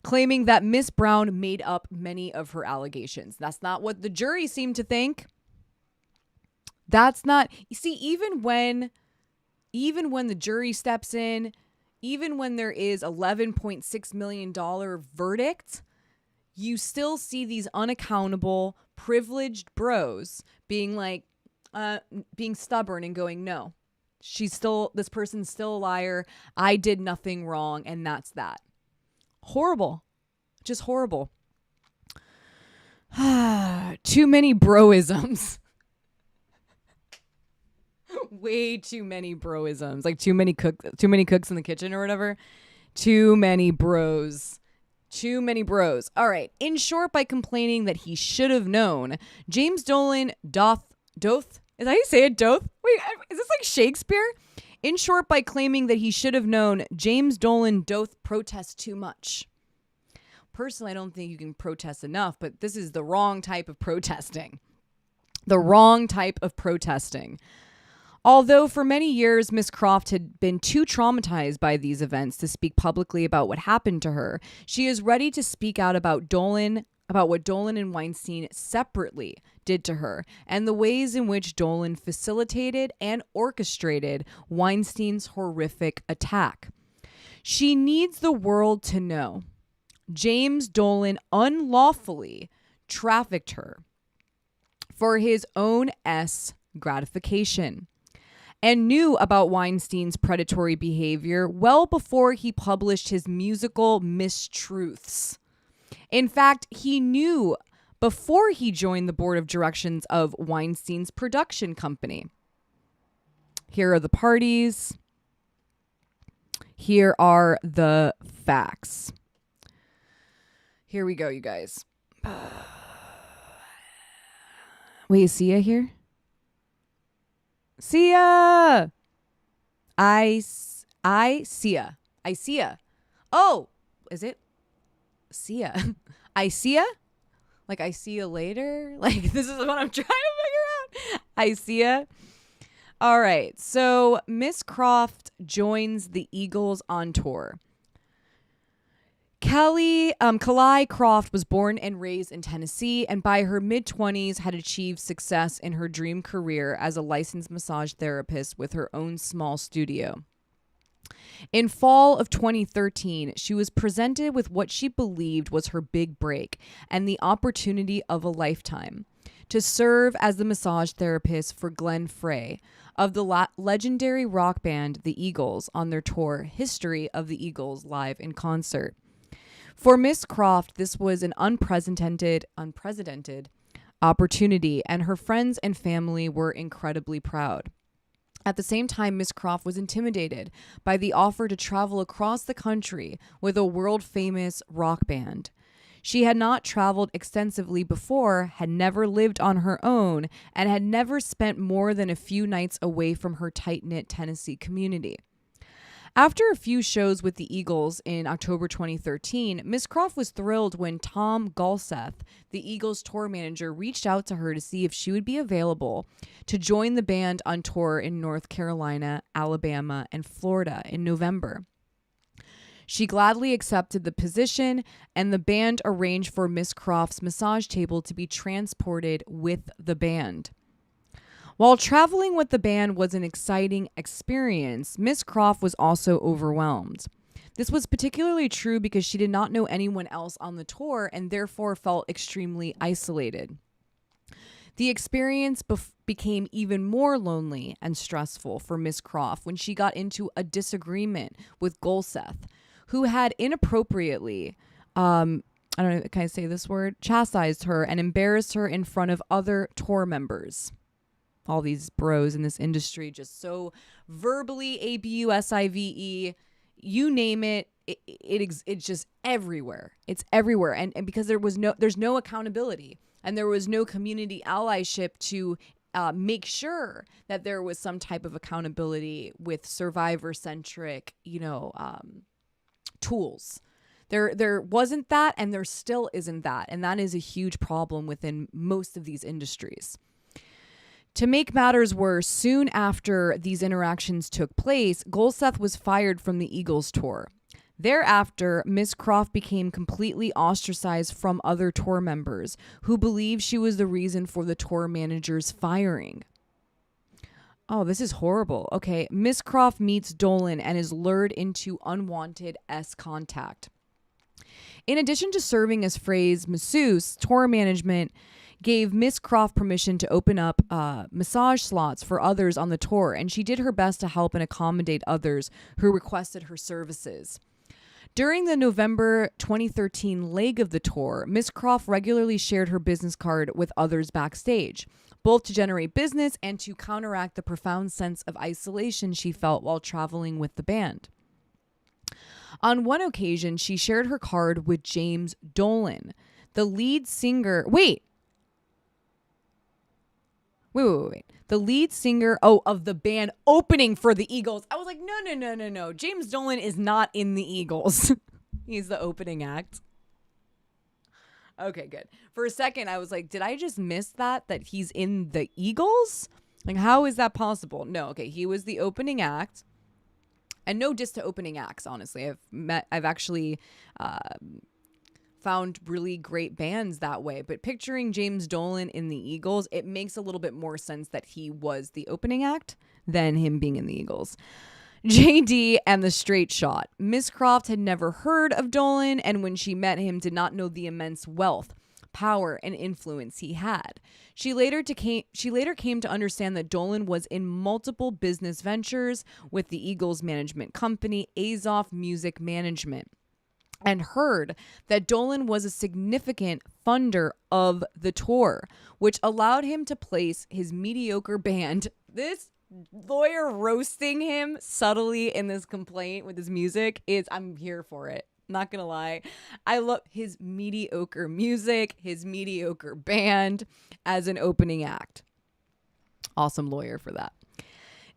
claiming that Miss Brown made up many of her allegations. That's not what the jury seemed to think. That's not, you see, even when the jury steps in, even when there is $11.6 million verdict, you still see these unaccountable, privileged bros being like, being stubborn and going, no, this person's still a liar. I did nothing wrong. And that's that. Horrible. Just horrible. Too many broisms. Way too many broisms. Like too many cooks in the kitchen or whatever. Too many bros. Too many bros. All right. In short, by complaining that he should have known, James Dolan doth. Is that how you say it? Doth? Wait, is this like Shakespeare? In short, by claiming that he should have known, James Dolan doth protest too much. Personally, I don't think you can protest enough, but this is the wrong type of protesting. The wrong type of protesting. Although for many years, Miss Croft had been too traumatized by these events to speak publicly about what happened to her, she is ready to speak out about what Dolan and Weinstein separately did to her and the ways in which Dolan facilitated and orchestrated Weinstein's horrific attack. She needs the world to know James Dolan unlawfully trafficked her for his own gratification and knew about Weinstein's predatory behavior well before he published his musical mistruths. In fact, he knew before he joined the board of directions of Weinstein's production company. Here are the parties. Here are the facts. Here we go, you guys. Wait, is Sia here? Sia! Sia. Oh, is it? Sia. Sia? Like, I see you later? Like, this is what I'm trying to figure out. Sia. All right. So, Miss Croft joins the Eagles on tour. Kalai Croft was born and raised in Tennessee, and by her mid-20s had achieved success in her dream career as a licensed massage therapist with her own small studio. In fall of 2013, she was presented with what she believed was her big break and the opportunity of a lifetime to serve as the massage therapist for Glenn Frey of the legendary rock band The Eagles on their tour History of the Eagles Live in Concert. For Miss Croft, this was an unprecedented opportunity, and her friends and family were incredibly proud. At the same time, Miss Croft was intimidated by the offer to travel across the country with a world-famous rock band. She had not traveled extensively before, had never lived on her own, and had never spent more than a few nights away from her tight-knit Tennessee community. After a few shows with the Eagles in October 2013, Miss Croft was thrilled when Tom Galseth, the Eagles tour manager, reached out to her to see if she would be available to join the band on tour in North Carolina, Alabama, and Florida in November. She gladly accepted the position, and the band arranged for Miss Croft's massage table to be transported with the band. While traveling with the band was an exciting experience, Miss Croft was also overwhelmed. This was particularly true because she did not know anyone else on the tour and therefore felt extremely isolated. The experience became even more lonely and stressful for Miss Croft when she got into a disagreement with Golseth, who had inappropriately, I don't know, can I say this word? Chastised her and embarrassed her in front of other tour members. All these bros in this industry just so verbally abusive, you name it, it's just everywhere. It's everywhere. And because there's no accountability and there was no community allyship to make sure that there was some type of accountability with survivor-centric, tools. There wasn't that, and there still isn't that. And that is a huge problem within most of these industries. To make matters worse, soon after these interactions took place, Golseth was fired from the Eagles tour. Thereafter, Miss Croft became completely ostracized from other tour members who believed she was the reason for the tour manager's firing. Oh, this is horrible. Okay, Miss Croft meets Dolan and is lured into unwanted contact. In addition to serving as Frey's masseuse, tour management gave Miss Croft permission to open up massage slots for others on the tour, and she did her best to help and accommodate others who requested her services. During the November 2013 leg of the tour, Miss Croft regularly shared her business card with others backstage, both to generate business and to counteract the profound sense of isolation she felt while traveling with the band. On one occasion, she shared her card with James Dolan, the lead singer. Wait. The lead singer, of the band opening for the Eagles. I was like, no. James Dolan is not in the Eagles. He's the opening act. Okay, good. For a second, I was like, did I just miss that he's in the Eagles? Like, how is that possible? No, okay, he was the opening act. And no diss to opening acts, honestly. I've actually found really great bands that way. But picturing James Dolan in the Eagles, it makes a little bit more sense that he was the opening act than him being in the Eagles. JD and the Straight Shot. Miss Croft had never heard of Dolan, and when she met him, did not know the immense wealth, power, and influence he had. She later came to understand that Dolan was in multiple business ventures with the Eagles management company, Azoff Music Management, and heard that Dolan was a significant funder of the tour, which allowed him to place his mediocre band. This lawyer roasting him subtly in this complaint with his music I'm here for it. Not gonna lie. I love his mediocre music, his mediocre band as an opening act. Awesome lawyer for that.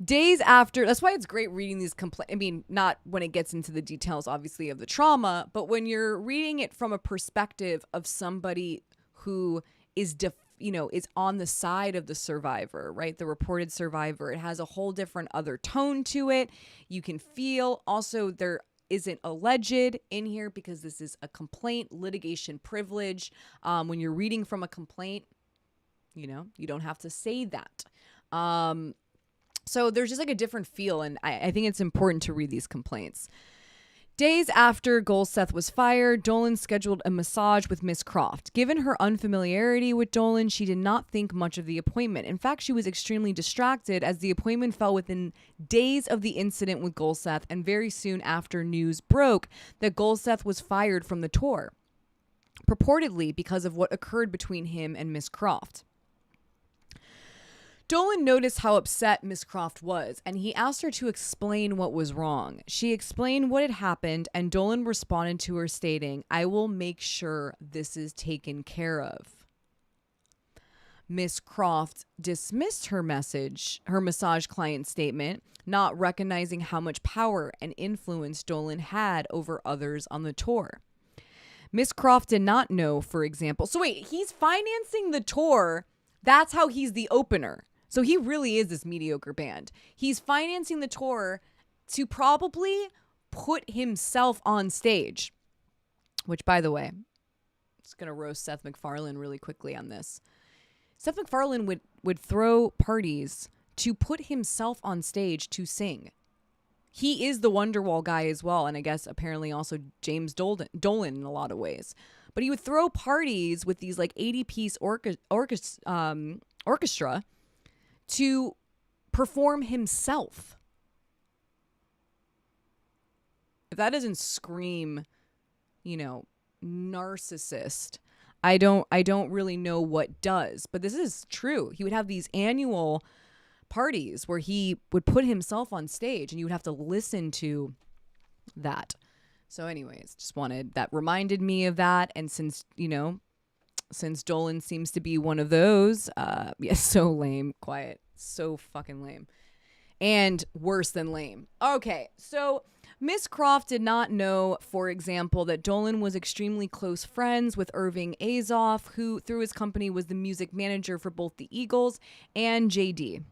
Days after, that's why it's great reading these complaints. I mean, not when it gets into the details, obviously, of the trauma, but when you're reading it from a perspective of somebody who is is on the side of the survivor, right? The reported survivor. It has a whole different other tone to it. You can feel also there isn't alleged in here because this is a complaint, litigation privilege. When you're reading from a complaint, you don't have to say that. So there's just like a different feel, and I think it's important to read these complaints. Days after Golseth was fired, Dolan scheduled a massage with Miss Croft. Given her unfamiliarity with Dolan, she did not think much of the appointment. In fact, she was extremely distracted as the appointment fell within days of the incident with Golseth, and very soon after news broke that Golseth was fired from the tour, purportedly because of what occurred between him and Miss Croft. Dolan noticed how upset Miss Croft was, and he asked her to explain what was wrong. She explained what had happened, and Dolan responded to her stating, "I will make sure this is taken care of." Miss Croft dismissed her massage client's statement, not recognizing how much power and influence Dolan had over others on the tour. Miss Croft did not know, for example, so wait, he's financing the tour. That's how he's the opener. So he really is this mediocre band. He's financing the tour to probably put himself on stage, which, by the way, I'm just going to roast Seth MacFarlane really quickly on this. Seth MacFarlane would throw parties to put himself on stage to sing. He is the Wonderwall guy as well, and I guess apparently also James Dolan in a lot of ways. But he would throw parties with these like 80-piece orchestra to perform himself. If that doesn't scream, narcissist, I don't really know what does. But this is true. He would have these annual parties where he would put himself on stage, and you would have to listen to that. So anyways, that reminded me of that. And since Dolan seems to be one of those, so lame, quiet, so fucking lame, and worse than lame. Okay, so Miss Croft did not know, for example, that Dolan was extremely close friends with Irving Azoff, who through his company was the music manager for both the Eagles and JD.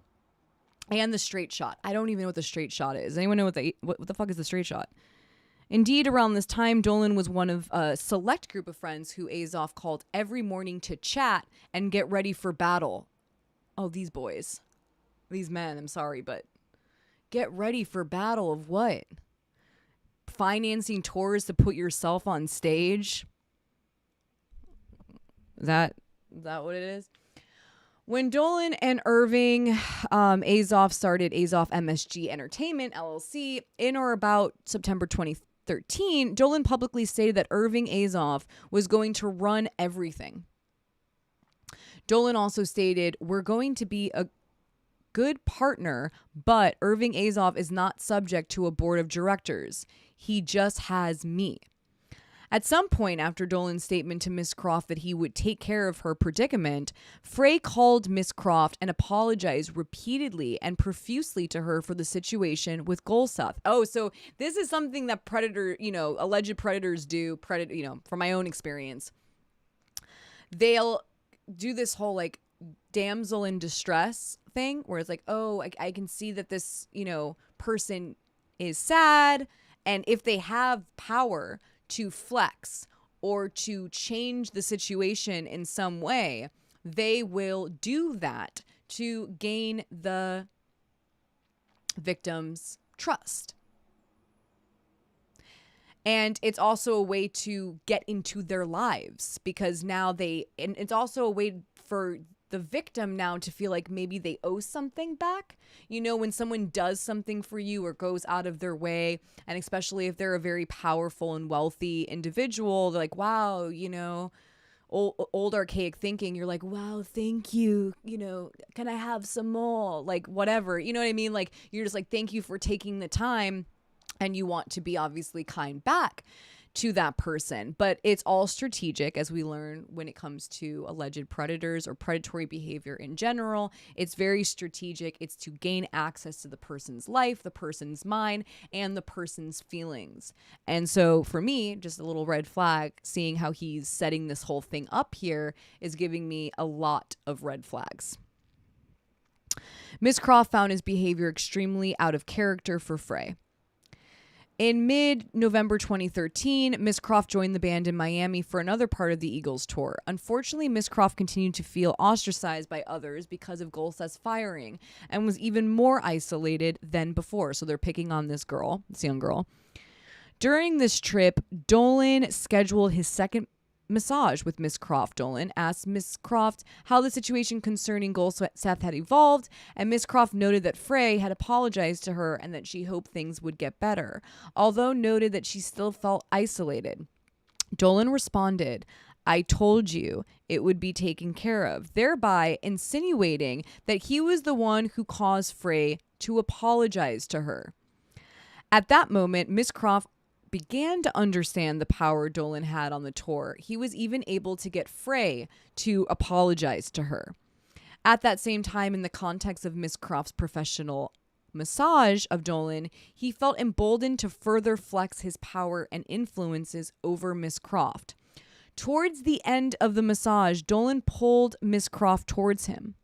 And the Straight Shot. I don't even know what the Straight Shot is. Does anyone know what the fuck is the Straight Shot? Indeed, around this time, Dolan was one of a select group of friends who Azoff called every morning to chat and get ready for battle. Oh, these boys. These men, I'm sorry, but get ready for battle of what? Financing tours to put yourself on stage? Is that what it is? When Dolan and Irving Azoff started Azoff MSG Entertainment, LLC, in or about September 2013, Dolan publicly stated that Irving Azoff was going to run everything. Dolan also stated, "We're going to be a good partner, but Irving Azoff is not subject to a board of directors. He just has me." At some point after Dolan's statement to Miss Croft that he would take care of her predicament, Frey called Miss Croft and apologized repeatedly and profusely to her for the situation with Golseth. Oh, so this is something that alleged predators do, from my own experience. They'll do this whole like damsel in distress thing where it's like, oh, I can see that this, person is sad. And if they have power to flex or to change the situation in some way, they will do that to gain the victim's trust. And it's also a way to get into their lives because now and it's also a way for the victim now to feel like maybe they owe something back. When someone does something for you or goes out of their way, and especially if they're a very powerful and wealthy individual, they're like, wow, old archaic thinking. You're like, wow, thank you. Can I have some more? Like, whatever. You know what I mean? Like, you're just like, thank you for taking the time. And you want to be obviously kind back to that person. But it's all strategic, as we learn when it comes to alleged predators or predatory behavior in general. It's very strategic. It's to gain access to the person's life, the person's mind, and the person's feelings. And so for me, just a little red flag, seeing how he's setting this whole thing up here is giving me a lot of red flags. Miss Croft found his behavior extremely out of character for Frey. In mid-November 2013, Miss Croft joined the band in Miami for another part of the Eagles tour. Unfortunately, Miss Croft continued to feel ostracized by others because of Golseth's firing and was even more isolated than before. So they're picking on this young girl. During this trip, Dolan scheduled his second massage with Miss Croft. Dolan asked Miss Croft how the situation concerning Golseth had evolved, and Miss Croft noted that Frey had apologized to her and that she hoped things would get better, although noted that she still felt isolated. Dolan responded, "I told you it would be taken care of," thereby insinuating that he was the one who caused Frey to apologize to her. At that moment, Miss Croft began to understand the power Dolan had on the tour. He was even able to get Frey to apologize to her. At that same time, in the context of Miss Croft's professional massage of Dolan, he felt emboldened to further flex his power and influences over Miss Croft. Towards the end of the massage, Dolan pulled Miss Croft towards him.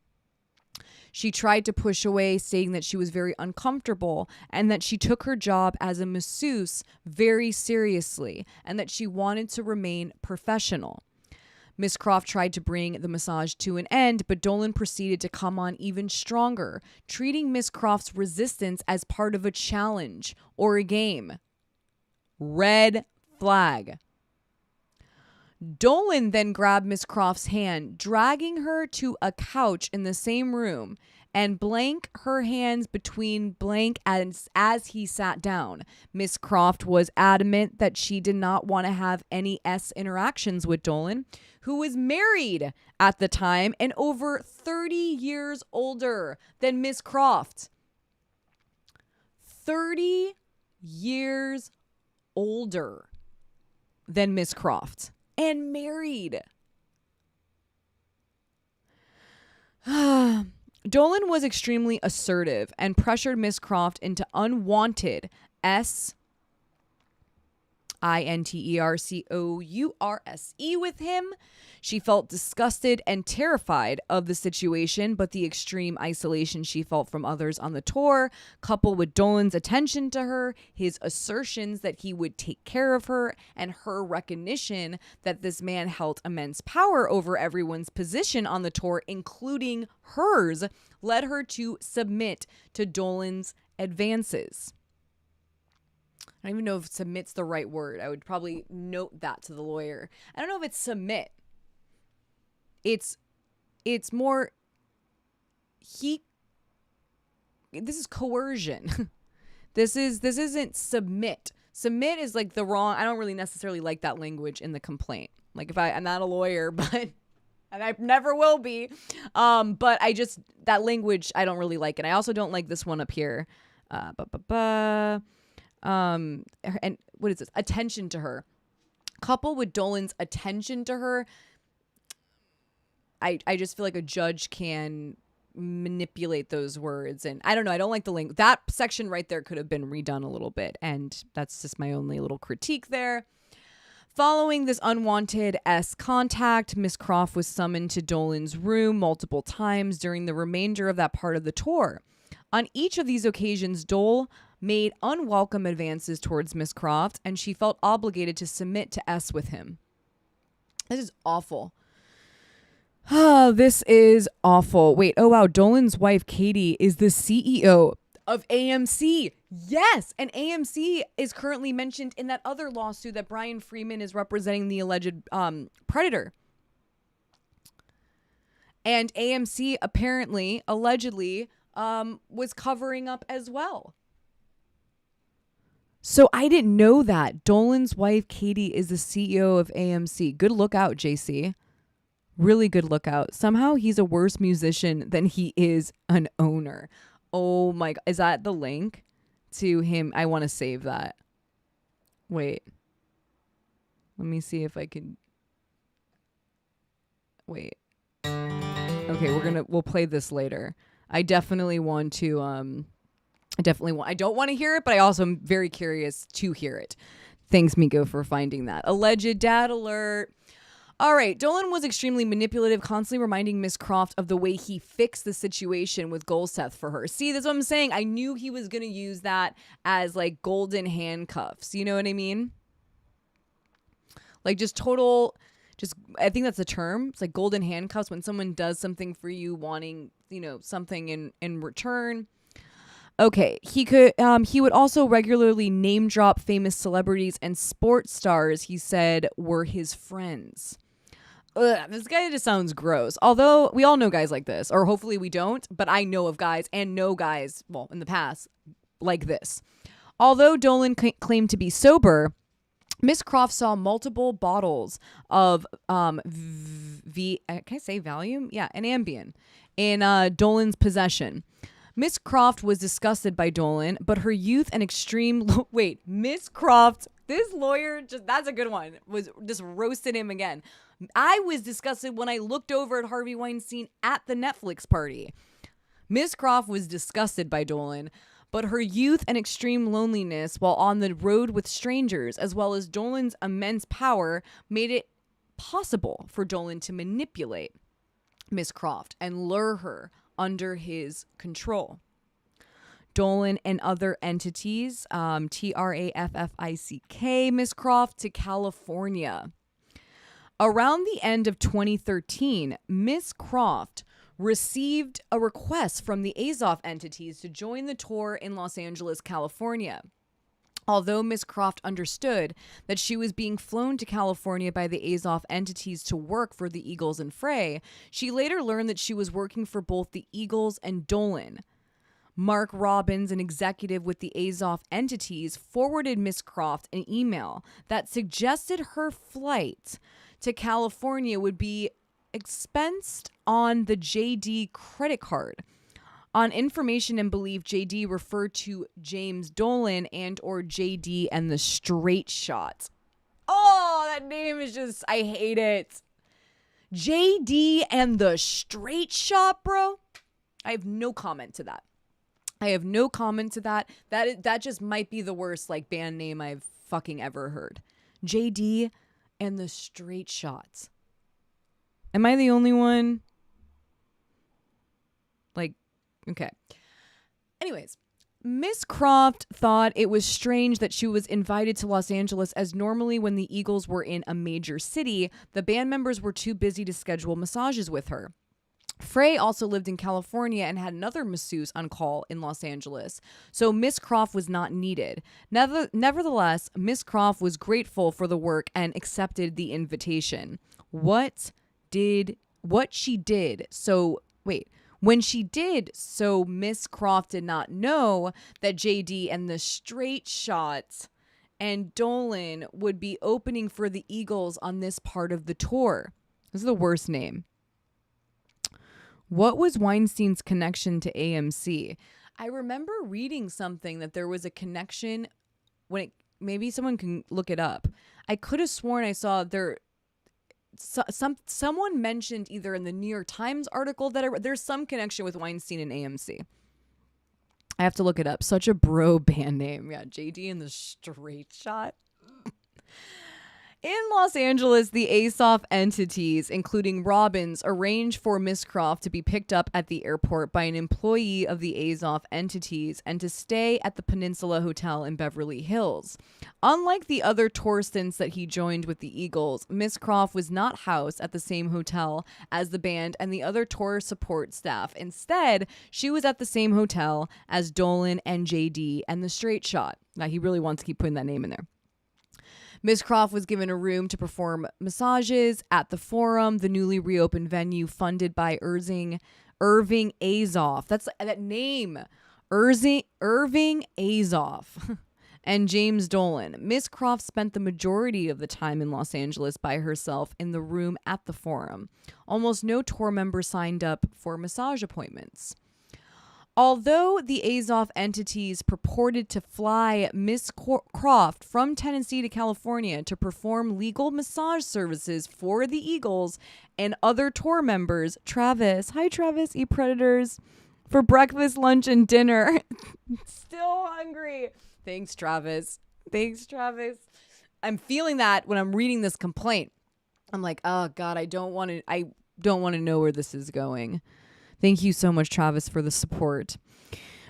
She tried to push away, saying that she was very uncomfortable and that she took her job as a masseuse very seriously and that she wanted to remain professional. Miss Croft tried to bring the massage to an end, but Dolan proceeded to come on even stronger, treating Miss Croft's resistance as part of a challenge or a game. Red flag. Dolan then grabbed Miss Croft's hand, dragging her to a couch in the same room, and blank her hands between blank as he sat down. Miss Croft was adamant that she did not want to have any interactions with Dolan, who was married at the time and over 30 years older than Miss Croft. 30 years older than Miss Croft. And married. Dolan was extremely assertive and pressured Miss Croft into unwanted Intercourse with him. She felt disgusted and terrified of the situation, but the extreme isolation she felt from others on the tour, coupled with Dolan's attention to her, his assertions that he would take care of her, and her recognition that this man held immense power over everyone's position on the tour, including hers, led her to submit to Dolan's advances. I don't even know if submit's the right word. I would probably note that to the lawyer. I don't know if it's submit. It's more this is coercion. This isn't submit. Submit is like the wrong. I don't really necessarily like that language in the complaint. Like if I'm not a lawyer, but and I never will be. But that language I don't really like it. I also don't like this one up here. And what is this? Attention to her. Coupled with Dolan's attention to her, I just feel like a judge can manipulate those words. And I don't know. I don't like the link. That section right there could have been redone a little bit. And that's just my only little critique there. Following this unwanted contact, Miss Croft was summoned to Dolan's room multiple times during the remainder of that part of the tour. On each of these occasions, Dole made unwelcome advances towards Miss Croft, and she felt obligated to submit to S with him. This is awful. This is awful. Wait, oh wow, Dolan's wife, Katie, is the CEO of AMC. Yes, and AMC is currently mentioned in that other lawsuit that Brian Freeman is representing the alleged predator. And AMC apparently, allegedly, was covering up as well. So I didn't know that. Dolan's wife, Katie, is the CEO of AMC. Good lookout, JC. Really good lookout. Somehow he's a worse musician than he is an owner. Oh my God. Is that the link to him? I want to save that. Wait. Let me see if I can. Wait. Okay, we'll play this later. I definitely want to, I don't want to hear it, but I also am very curious to hear it. Thanks, Miko, for finding that. Alleged dad alert. All right. Dolan was extremely manipulative, constantly reminding Miss Croft of the way he fixed the situation with Golseth for her. See, that's what I'm saying. I knew he was going to use that as like golden handcuffs. You know what I mean? Like I think that's a term. It's like golden handcuffs when someone does something for you, wanting, something in return. Okay, he would also regularly name drop famous celebrities and sports stars he said were his friends. Ugh, this guy just sounds gross. Although we all know guys like this, or hopefully we don't, but I know of guys and know guys, well, in the past, like this. Although Dolan claimed to be sober, Miss Croft saw multiple bottles of can I say Valium? Yeah, an Ambien in Dolan's possession. Miss Croft was disgusted by Dolan, but her youth and extreme Miss Croft, this lawyer, that's a good one, was just roasted him again. I was disgusted when I looked over at Harvey Weinstein at the Netflix party. Miss Croft was disgusted by Dolan, but her youth and extreme loneliness while on the road with strangers, as well as Dolan's immense power, made it possible for Dolan to manipulate Miss Croft and lure her under his control. Dolan and other entities, Traffic Miss Croft to California. Around the end of 2013, Miss Croft received a request from the Azov entities to join the tour in Los Angeles, California. Although Miss Croft understood that she was being flown to California by the Azov entities to work for the Eagles and Frey, she later learned that she was working for both the Eagles and Dolan. Mark Robbins, an executive with the Azov entities, forwarded Miss Croft an email that suggested her flight to California would be expensed on the JD credit card. On information and belief, JD referred to James Dolan and or JD and the Straight Shot. Oh, that name is just, I hate it. JD and the Straight Shot, bro. I have no comment to that. That just might be the worst band name I've fucking ever heard. JD and the straight shots. Am I the only one? Like, okay. Anyways, Miss Croft thought it was strange that she was invited to Los Angeles, as normally when the Eagles were in a major city, the band members were too busy to schedule massages with her. Frey also lived in California and had another masseuse on call in Los Angeles, so Miss Croft was not needed. Nevertheless, Miss Croft was grateful for the work and accepted the invitation. When she did so, Miss Croft did not know that JD and the Straight Shots and Dolan would be opening for the Eagles on this part of the tour. This is the worst name. What was Weinstein's connection to AMC? I remember reading something that there was a connection maybe someone can look it up. I could have sworn I saw someone mentioned either in the New York Times article that there's some connection with Weinstein and AMC. I have to look it up. Such a bro band name. Yeah, JD and the Straight Shot. In Los Angeles, the Azoff entities, including Robbins, arranged for Miss Croft to be picked up at the airport by an employee of the Azoff entities and to stay at the Peninsula Hotel in Beverly Hills. Unlike the other tour stints that he joined with the Eagles, Miss Croft was not housed at the same hotel as the band and the other tour support staff. Instead, she was at the same hotel as Dolan and JD and the Straight Shot. Now, he really wants to keep putting that name in there. Miss Croft was given a room to perform massages at the Forum, the newly reopened venue funded by Irving Azoff. That's that name. Irving Azoff and James Dolan. Miss Croft spent the majority of the time in Los Angeles by herself in the room at the Forum. Almost no tour member signed up for massage appointments. Although the Azoff entities purported to fly Miss Croft from Tennessee to California to perform legal massage services for the Eagles and other tour members, Travis, hi Travis, eat predators, for breakfast, lunch, and dinner. Still hungry. Thanks, Travis. I'm feeling that when I'm reading this complaint. I'm like, oh God, I don't want to know where this is going. Thank you so much, Travis, for the support.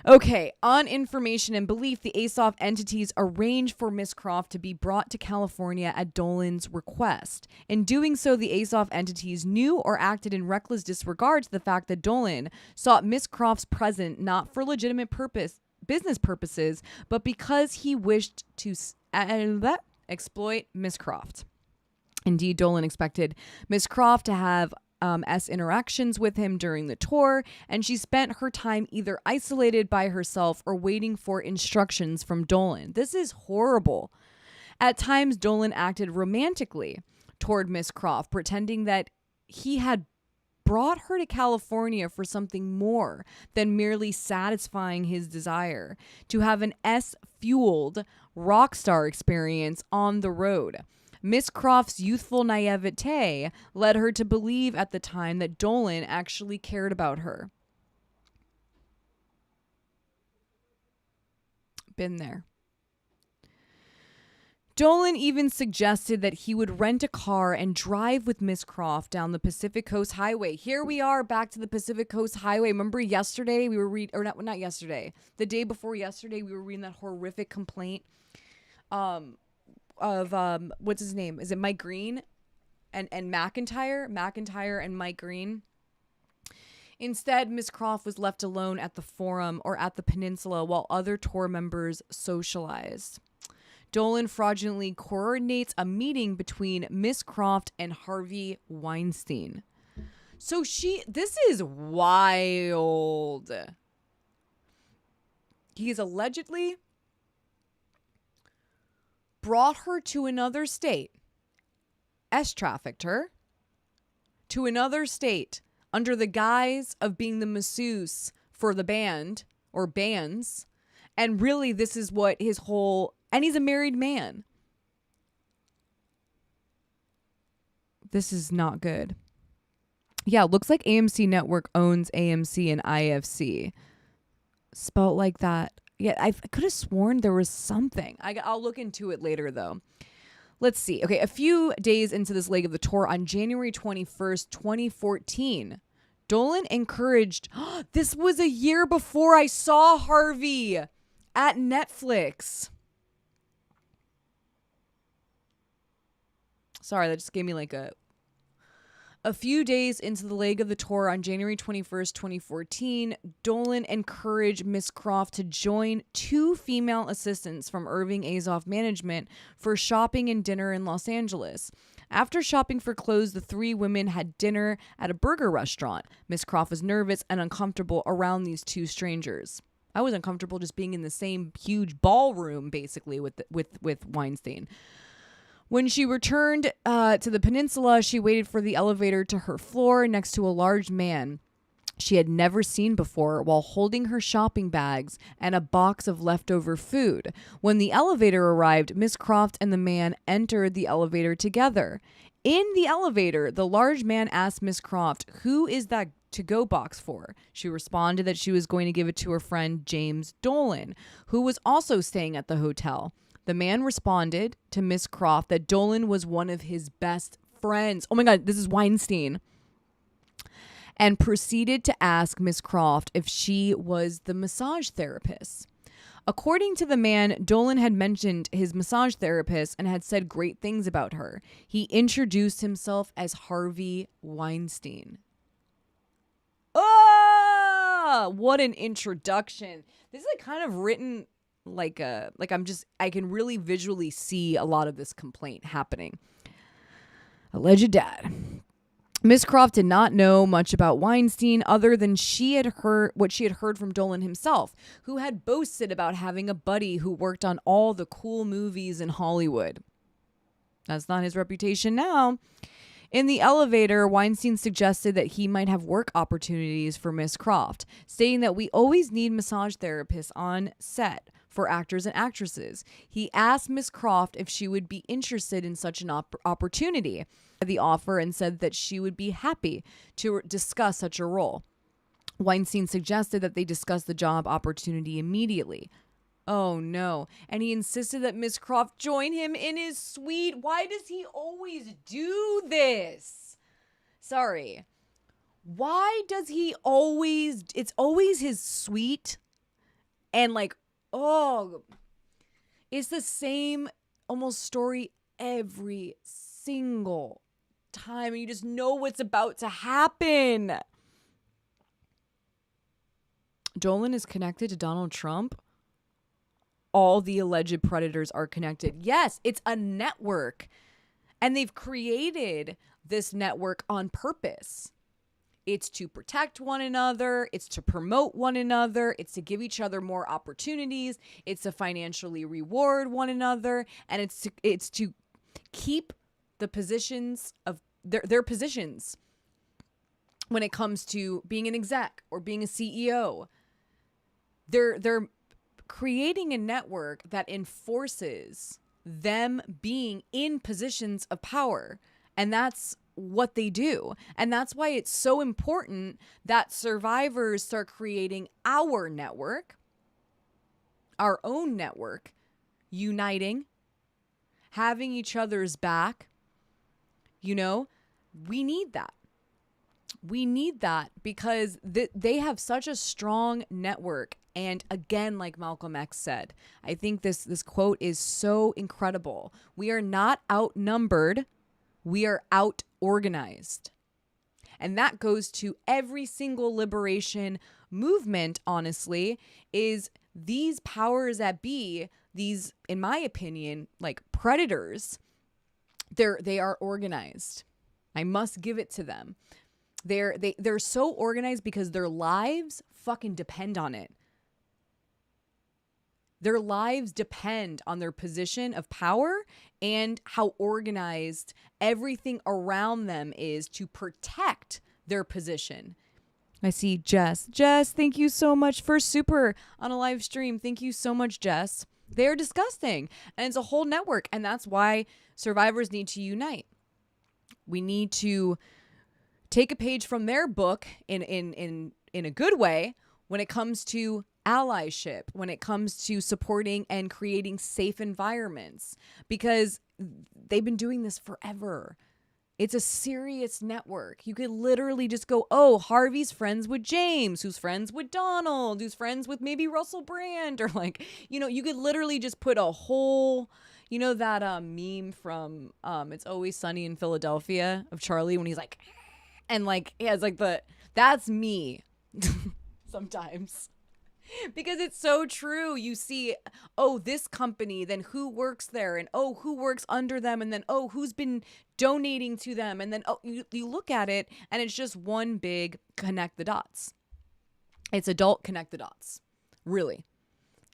Okay, on information and belief, the Azoff entities arranged for Miss Croft to be brought to California at Dolan's request. In doing so, the Azoff entities knew or acted in reckless disregard to the fact that Dolan sought Miss Croft's presence not for legitimate business purposes, but because he wished to exploit Miss Croft. Indeed, Dolan expected Miss Croft to have interactions with him during the tour, and she spent her time either isolated by herself or waiting for instructions from Dolan. This is horrible. At times, Dolan acted romantically toward Miss Croft, pretending that he had brought her to California for something more than merely satisfying his desire to have an S-fueled rock star experience on the road. Miss Croft's youthful naivete led her to believe at the time that Dolan actually cared about her. Been there. Dolan even suggested that he would rent a car and drive with Miss Croft down the Pacific Coast Highway. Here we are back to the Pacific Coast Highway. Remember yesterday we were not yesterday. The day before yesterday we were reading that horrific complaint of what's his name? Is it Mike Green and McIntyre and Mike Green? Instead, Miss Croft was left alone at the Forum or at the Peninsula while other tour members socialized. Dolan fraudulently coordinates a meeting between Miss Croft and Harvey Weinstein. So this is wild. He is allegedly brought her to another state, trafficked her to another state under the guise of being the masseuse for the band or bands. And really, this is what and he's a married man. This is not good. Yeah, it looks like AMC Network owns AMC and IFC. Spelled like that. Yeah, I could have sworn there was something. I'll look into it later, though. Let's see. Okay, a few days into this leg of the tour, on January 21st, 2014, Dolan encouraged, this was a year before I saw Harvey at Netflix. Sorry, that just gave me like a few days into the leg of the tour on January 21st, 2014, Dolan encouraged Miss Croft to join 2 female assistants from Irving Azoff Management for shopping and dinner in Los Angeles. After shopping for clothes, the 3 women had dinner at a burger restaurant. Miss Croft was nervous and uncomfortable around these 2 strangers. I was uncomfortable just being in the same huge ballroom, basically, with Weinstein. When she returned to the peninsula, she waited for the elevator to her floor next to a large man she had never seen before while holding her shopping bags and a box of leftover food. When the elevator arrived, Miss Croft and the man entered the elevator together. In the elevator, the large man asked Miss Croft, "Who is that to-go box for?" She responded that she was going to give it to her friend James Dolan, who was also staying at the hotel. The man responded to Miss Croft that Dolan was one of his best friends. Oh my God, this is Weinstein. And proceeded to ask Miss Croft if she was the massage therapist. According to the man, Dolan had mentioned his massage therapist and had said great things about her. He introduced himself as Harvey Weinstein. Oh, what an introduction. This is like kind of written I can really visually see a lot of this complaint happening. Alleged dad. Miss Croft did not know much about Weinstein other than what she had heard from Dolan himself, who had boasted about having a buddy who worked on all the cool movies in Hollywood. That's not his reputation now. In the elevator, Weinstein suggested that he might have work opportunities for Miss Croft, stating that we always need massage therapists on set for actors and actresses. He asked Miss Croft if she would be interested in such an opportunity, the offer, and said that she would be happy to discuss such a role. Weinstein suggested that they discuss the job opportunity immediately. Oh no. And he insisted that Miss Croft join him in his suite. Why does he always do this? Sorry. Why does he always, it's always his suite and like, oh, it's the same almost story every single time. And you just know what's about to happen. Dolan is connected to Donald Trump. All the alleged predators are connected. Yes, it's a network. And they've created this network on purpose. It's to protect one another. It's to promote one another. It's to give each other more opportunities. It's to financially reward one another. And it's to keep the positions of their positions when it comes to being an exec or being a CEO. They're creating a network that enforces them being in positions of power. And that's what they do. And that's why it's so important that survivors start creating our network, our own network, uniting, having each other's back. You know, we need that. We need that because they have such a strong network. And again, like Malcolm X said, I think this quote is so incredible. We are not outnumbered. We are out-organized. And that goes to every single liberation movement, honestly, is these powers that be, these, in my opinion, like predators, they are organized. I must give it to them. They're so organized because their lives fucking depend on it. Their lives depend on their position of power and how organized everything around them is to protect their position. I see Jess. Jess, thank you so much for super on a live stream. Thank you so much, Jess. They're disgusting. And it's a whole network. And that's why survivors need to unite. We need to take a page from their book in a good way when it comes to allyship, when it comes to supporting and creating safe environments. Because they've been doing this forever. It's a serious network. You could literally just go, oh, Harvey's friends with James, who's friends with Donald, who's friends with maybe Russell Brand, or like, you could literally just put a whole, that meme from It's Always Sunny in Philadelphia of Charlie when he's like, and like, he has like that's me sometimes. Because it's so true. You see, oh, this company, then who works there, and oh, who works under them, and then oh, who's been donating to them, and then oh, you look at it, and it's just one big connect the dots. It's adult connect the dots, really.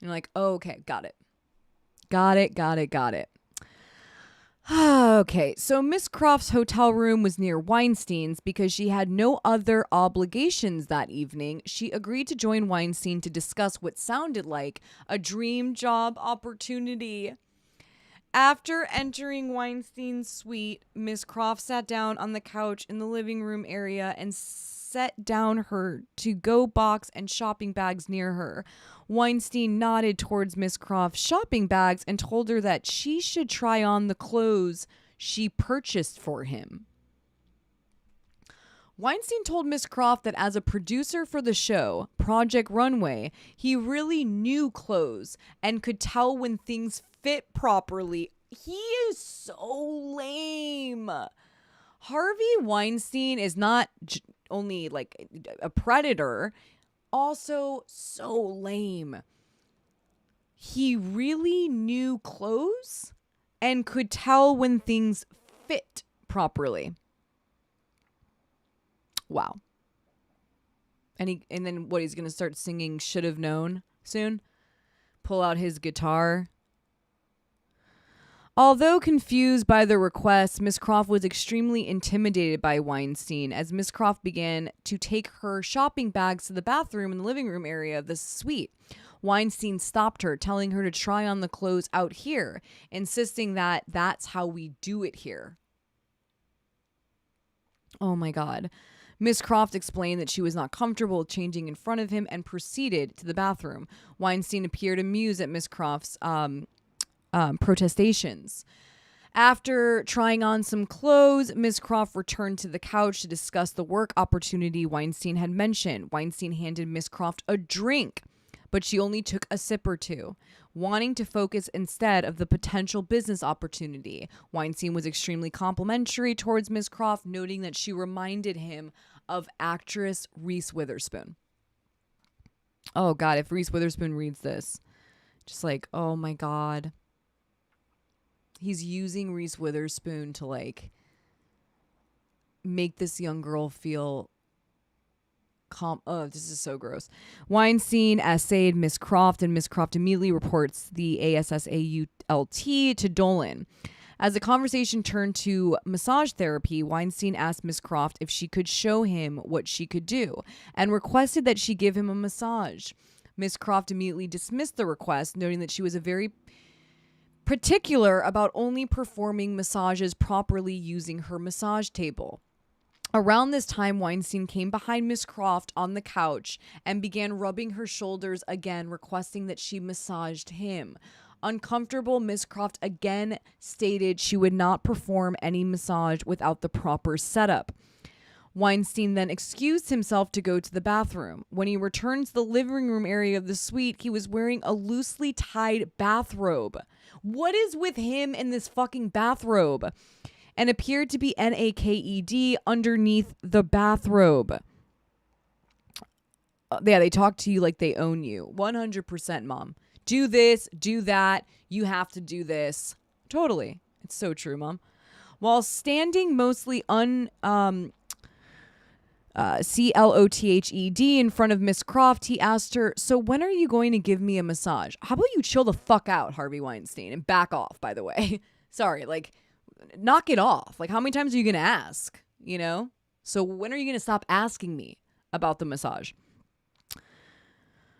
And you're like, oh, okay, got it. Okay, so Miss Croft's hotel room was near Weinstein's because she had no other obligations that evening. She agreed to join Weinstein to discuss what sounded like a dream job opportunity. After entering Weinstein's suite, Miss Croft sat down on the couch in the living room area and set down her to-go box and shopping bags near her. Weinstein nodded towards Miss Croft's shopping bags and told her that she should try on the clothes she purchased for him. Weinstein told Miss Croft that as a producer for the show, Project Runway, he really knew clothes and could tell when things fit properly. He is so lame. Harvey Weinstein is not only like a predator, also so lame. He really knew clothes and could tell when things fit properly. Wow. And then what, he's going to start singing Should Have Known soon? Pull out his guitar. Although confused by the request, Miss Croft was extremely intimidated by Weinstein as Miss Croft began to take her shopping bags to the bathroom in the living room area of the suite. Weinstein stopped her, telling her to try on the clothes out here, insisting that that's how we do it here. Oh my God. Miss Croft explained that she was not comfortable changing in front of him and proceeded to the bathroom. Weinstein appeared amused at Miss Croft's protestations. After trying on some clothes, Miss Croft returned to the couch to discuss the work opportunity Weinstein had mentioned. Weinstein handed Miss Croft a drink, but she only took a sip or two, wanting to focus instead of the potential business opportunity. Weinstein was extremely complimentary towards Miss Croft, noting that she reminded him of actress Reese Witherspoon. Oh God, if Reese Witherspoon reads this, just like, oh my God. He's using Reese Witherspoon to like make this young girl feel oh, this is so gross. Weinstein essayed Miss Croft, and Miss Croft immediately reports the ASSAULT to DOLAN. As the conversation turned to massage therapy, Weinstein asked Miss Croft if she could show him what she could do and requested that she give him a massage. Miss Croft immediately dismissed the request, noting that she was a very particular about only performing massages properly using her massage table. Around this time, Weinstein came behind Miss Croft on the couch and began rubbing her shoulders again, requesting that she massaged him. Uncomfortable, Miss Croft again stated she would not perform any massage without the proper setup. Weinstein then excused himself to go to the bathroom. When he returned to the living room area of the suite, he was wearing a loosely tied bathrobe. What is with him in this fucking bathrobe? And appeared to be NAKED underneath the bathrobe. Yeah, they talk to you like they own you. 100%, Mom. Do this, do that. You have to do this. Totally. It's so true, Mom. While standing mostly CLOTHED in front of Miss Croft, he asked her, so when are you going to give me a massage? How about you chill the fuck out, Harvey Weinstein, and back off, by the way. Sorry, like, knock it off. Like, how many times are you going to ask, you know? So when are you going to stop asking me about the massage?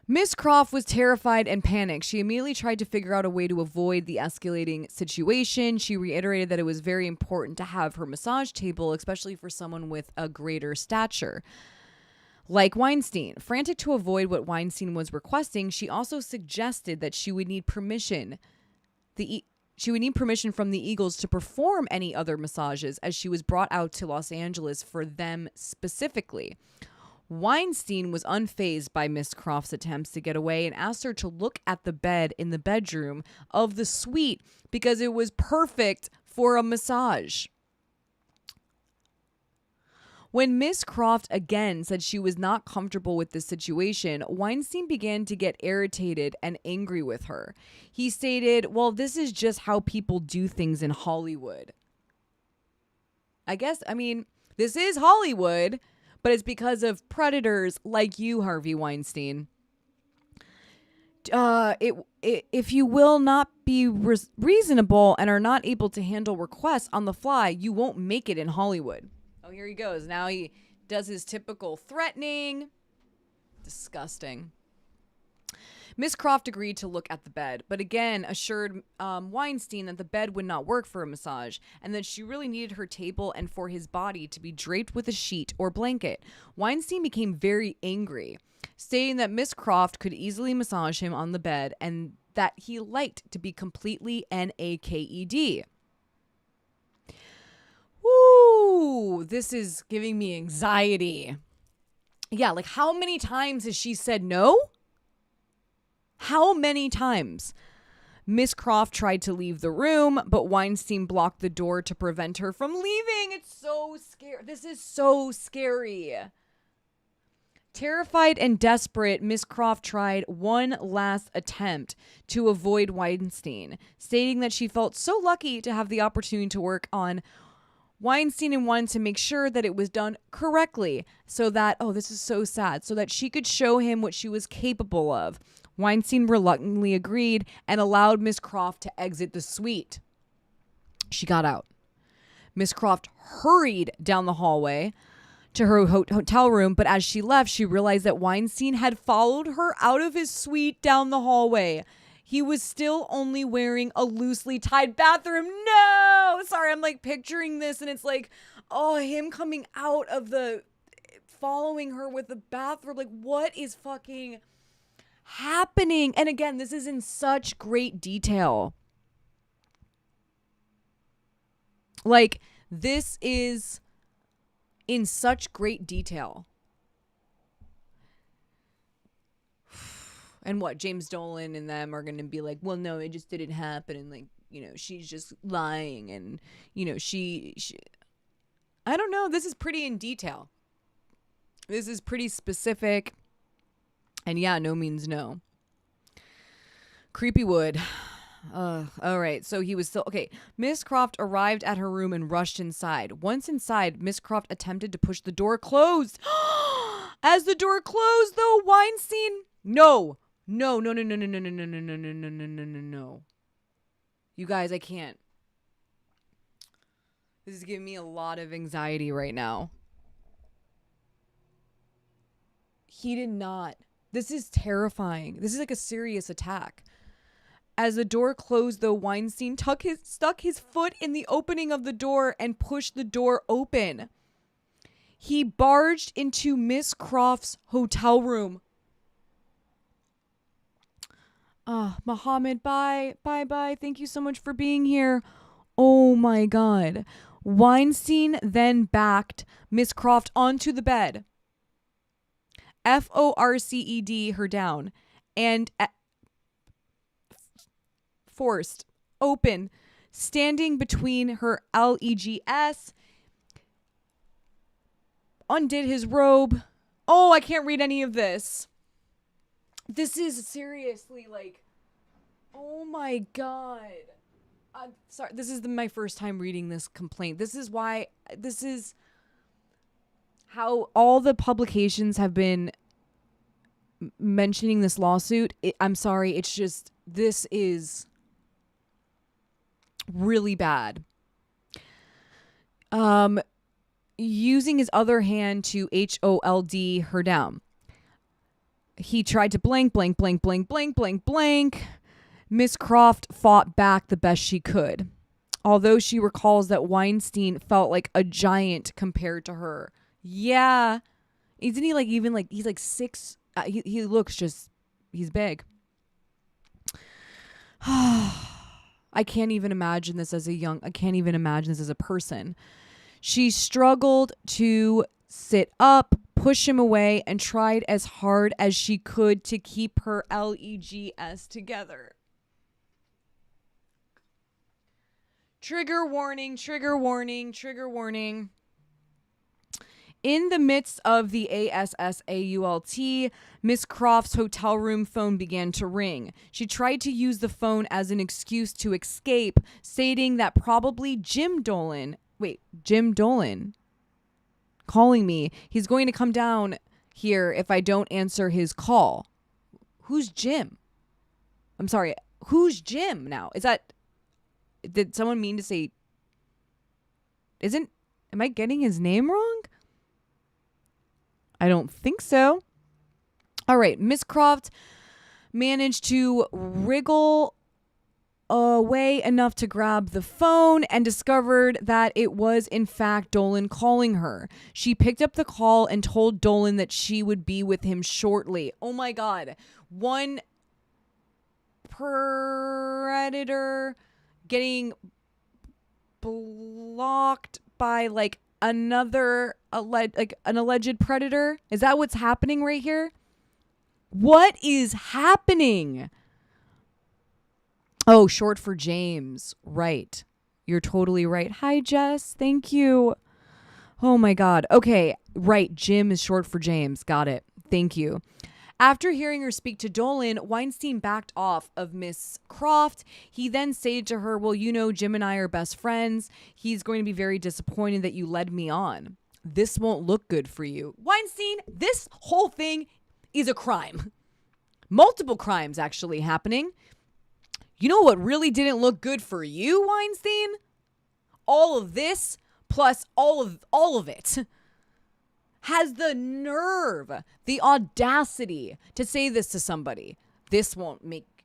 Miss Croft was terrified and panicked. She immediately tried to figure out a way to avoid the escalating situation. She reiterated that it was very important to have her massage table, especially for someone with a greater stature. Like Weinstein, frantic to avoid what Weinstein was requesting, she also suggested that she would need permission. She would need permission from the Eagles to perform any other massages, as she was brought out to Los Angeles for them specifically. Weinstein was unfazed by Miss Croft's attempts to get away and asked her to look at the bed in the bedroom of the suite because it was perfect for a massage. When Miss Croft again said she was not comfortable with the situation, Weinstein began to get irritated and angry with her. He stated, "Well, this is just how people do things in Hollywood." This is Hollywood, but it's because of predators like you, Harvey Weinstein. If you will not be reasonable and are not able to handle requests on the fly, you won't make it in Hollywood. Oh, here he goes. Now he does his typical threatening. Disgusting. Miss Croft agreed to look at the bed, but again assured Weinstein that the bed would not work for a massage and that she really needed her table and for his body to be draped with a sheet or blanket. Weinstein became very angry, stating that Miss Croft could easily massage him on the bed and that he liked to be completely naked. Woo, this is giving me anxiety. Yeah, like how many times has she said no? How many times? Miss Croft tried to leave the room, but Weinstein blocked the door to prevent her from leaving. It's so scary. This is so scary. Terrified and desperate, Miss Croft tried one last attempt to avoid Weinstein, stating that she felt so lucky to have the opportunity to work on Weinstein and wanted to make sure that it was done correctly so that, this is so sad, so that she could show him what she was capable of. Weinstein reluctantly agreed and allowed Miss Croft to exit the suite. She got out. Miss Croft hurried down the hallway to her hotel room, but as she left, she realized that Weinstein had followed her out of his suite down the hallway. He was still only wearing a loosely tied bathroom. No! Sorry, I'm like picturing this and it's like, him coming out of following her with the bathroom. Like, what is fucking happening? And again, this is in such great detail. Like, this is in such great detail. And what, James Dolan and them are going to be like, well, no, it just didn't happen. And like, she's just lying. And, she I don't know. This is pretty in detail. This is pretty specific. And yeah, no means no. Creepy wood. All right. So he was still okay. Miss Croft arrived at her room and rushed inside. Once inside, Miss Croft attempted to push the door closed. As the door closed, though, Weinstein. No. You guys, I can't. This is giving me a lot of anxiety right now. He did not. This is terrifying. This is like a serious attack. As the door closed, though, Weinstein stuck his foot in the opening of the door and pushed the door open. He barged into Miss Croft's hotel room. Muhammad, bye. Thank you so much for being here. Oh my God. Weinstein then backed Miss Croft onto the bed. FORCED her down and forced open, standing between her legs, undid his robe. Oh, I can't read any of this. This is seriously like, oh my God. I'm sorry. This is my first time reading this complaint. This is how all the publications have been mentioning this lawsuit. I'm sorry. It's just, this is really bad. Using his other hand to hold her down. He tried to blank. Miss Croft fought back the best she could, although she recalls that Weinstein felt like a giant compared to her. Yeah. Isn't he he's like 6? He looks he's big. I can't even imagine this as a person. She struggled to sit up, push him away, and tried as hard as she could to keep her legs together. Trigger warning, trigger warning, trigger warning. In the midst of the ASSAULT, Miss Croft's hotel room phone began to ring. She tried to use the phone as an excuse to escape, stating that probably Jim Dolan, calling me. He's going to come down here if I don't answer his call. Who's Jim? I'm sorry. Who's Jim now? Did someone mean to say, am I getting his name wrong? I don't think so. All right. Miss Croft managed to wriggle away enough to grab the phone and discovered that it was in fact Dolan calling her. She picked up the call and told Dolan that she would be with him shortly. Oh my God. One predator getting blocked by like another an alleged predator. Is that what's happening right here? What is happening? Oh, short for James. Right. You're totally right. Hi, Jess. Thank you. Oh my God. Okay. Right. Jim is short for James. Got it. Thank you. After hearing her speak to Dolan, Weinstein backed off of Miss Croft. He then said to her, well, you know, Jim and I are best friends. He's going to be very disappointed that you led me on. This won't look good for you. Weinstein, this whole thing is a crime. Multiple crimes actually happening. You know what really didn't look good for you, Weinstein? All of this plus all of it. Has the nerve, the audacity to say this to somebody. This won't make...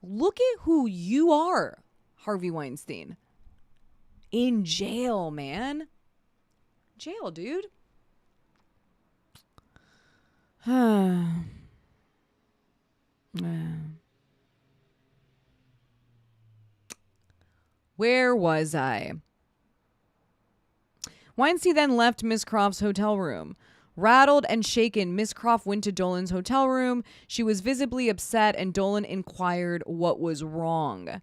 Look at who you are, Harvey Weinstein. In jail, man. Jail, dude. Where was I? Weinstein then left Miss Croft's hotel room. Rattled and shaken, Miss Croft went to Dolan's hotel room. She was visibly upset, and Dolan inquired what was wrong.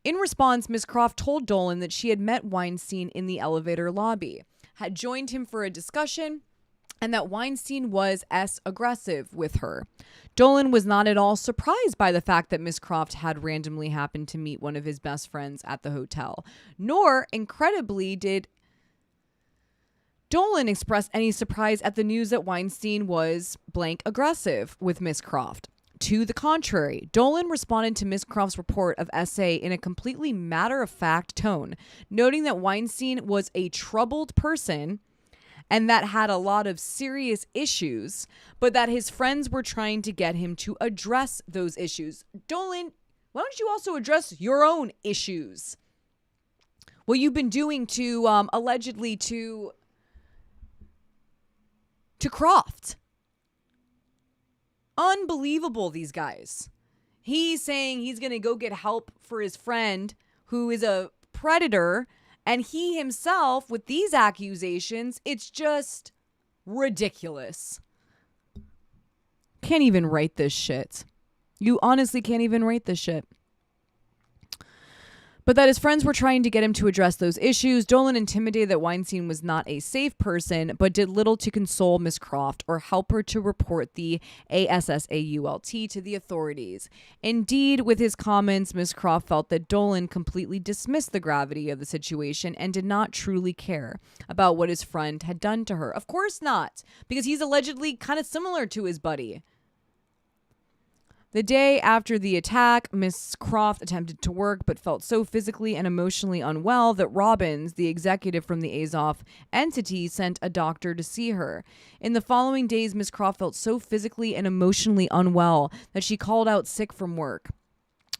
In response, Miss Croft told Dolan that she had met Weinstein in the elevator lobby, had joined him for a discussion, and that Weinstein was aggressive with her. Dolan was not at all surprised by the fact that Miss Croft had randomly happened to meet one of his best friends at the hotel, nor, incredibly, did Dolan expressed any surprise at the news that Weinstein was blank aggressive with Miss Croft. To the contrary, Dolan responded to Miss Croft's report of SA in a completely matter-of-fact tone, noting that Weinstein was a troubled person and that had a lot of serious issues, but that his friends were trying to get him to address those issues. Dolan, why don't you also address your own issues? What you've been doing to, allegedly to Croft. Unbelievable, these guys. He's saying he's going to go get help for his friend who is a predator, and he himself, with these accusations, it's just ridiculous. Can't even write this shit. You honestly can't even write this shit. But that his friends were trying to get him to address those issues. Dolan intimated that Weinstein was not a safe person, but did little to console Miss Croft or help her to report the ASSAULT to the authorities. Indeed, with his comments, Miss Croft felt that Dolan completely dismissed the gravity of the situation and did not truly care about what his friend had done to her. Of course not, because he's allegedly kind of similar to his buddy. The day after the attack, Miss Croft attempted to work but felt so physically and emotionally unwell that Robbins, the executive from the Azov entity, sent a doctor to see her. In the following days, Miss Croft felt so physically and emotionally unwell that she called out sick from work.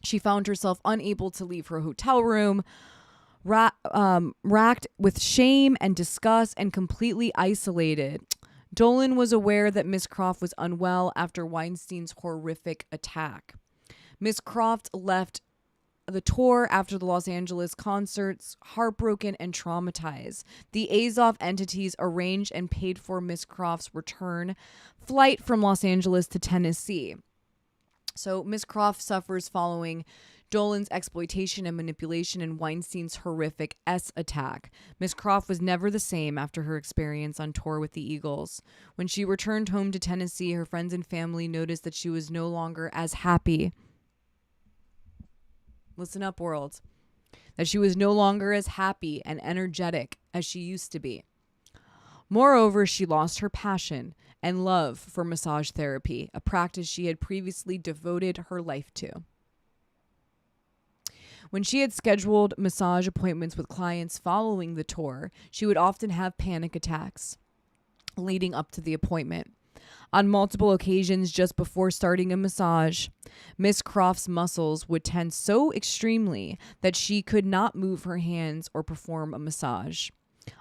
She found herself unable to leave her hotel room, racked with shame and disgust and completely isolated. Dolan was aware that Miss Croft was unwell after Weinstein's horrific attack. Miss Croft left the tour after the Los Angeles concerts, heartbroken and traumatized. The Azov entities arranged and paid for Miss Croft's return flight from Los Angeles to Tennessee. So Miss Croft suffers following Dolan's exploitation and manipulation and Weinstein's horrific S attack. Miss Croft was never the same after her experience on tour with the Eagles. When she returned home to Tennessee, her friends and family noticed that she was no longer as happy. Listen up, world. That she was no longer as happy and energetic as she used to be. Moreover, she lost her passion and love for massage therapy, a practice she had previously devoted her life to. When she had scheduled massage appointments with clients following the tour, she would often have panic attacks leading up to the appointment. On multiple occasions just before starting a massage, Miss Croft's muscles would tense so extremely that she could not move her hands or perform a massage.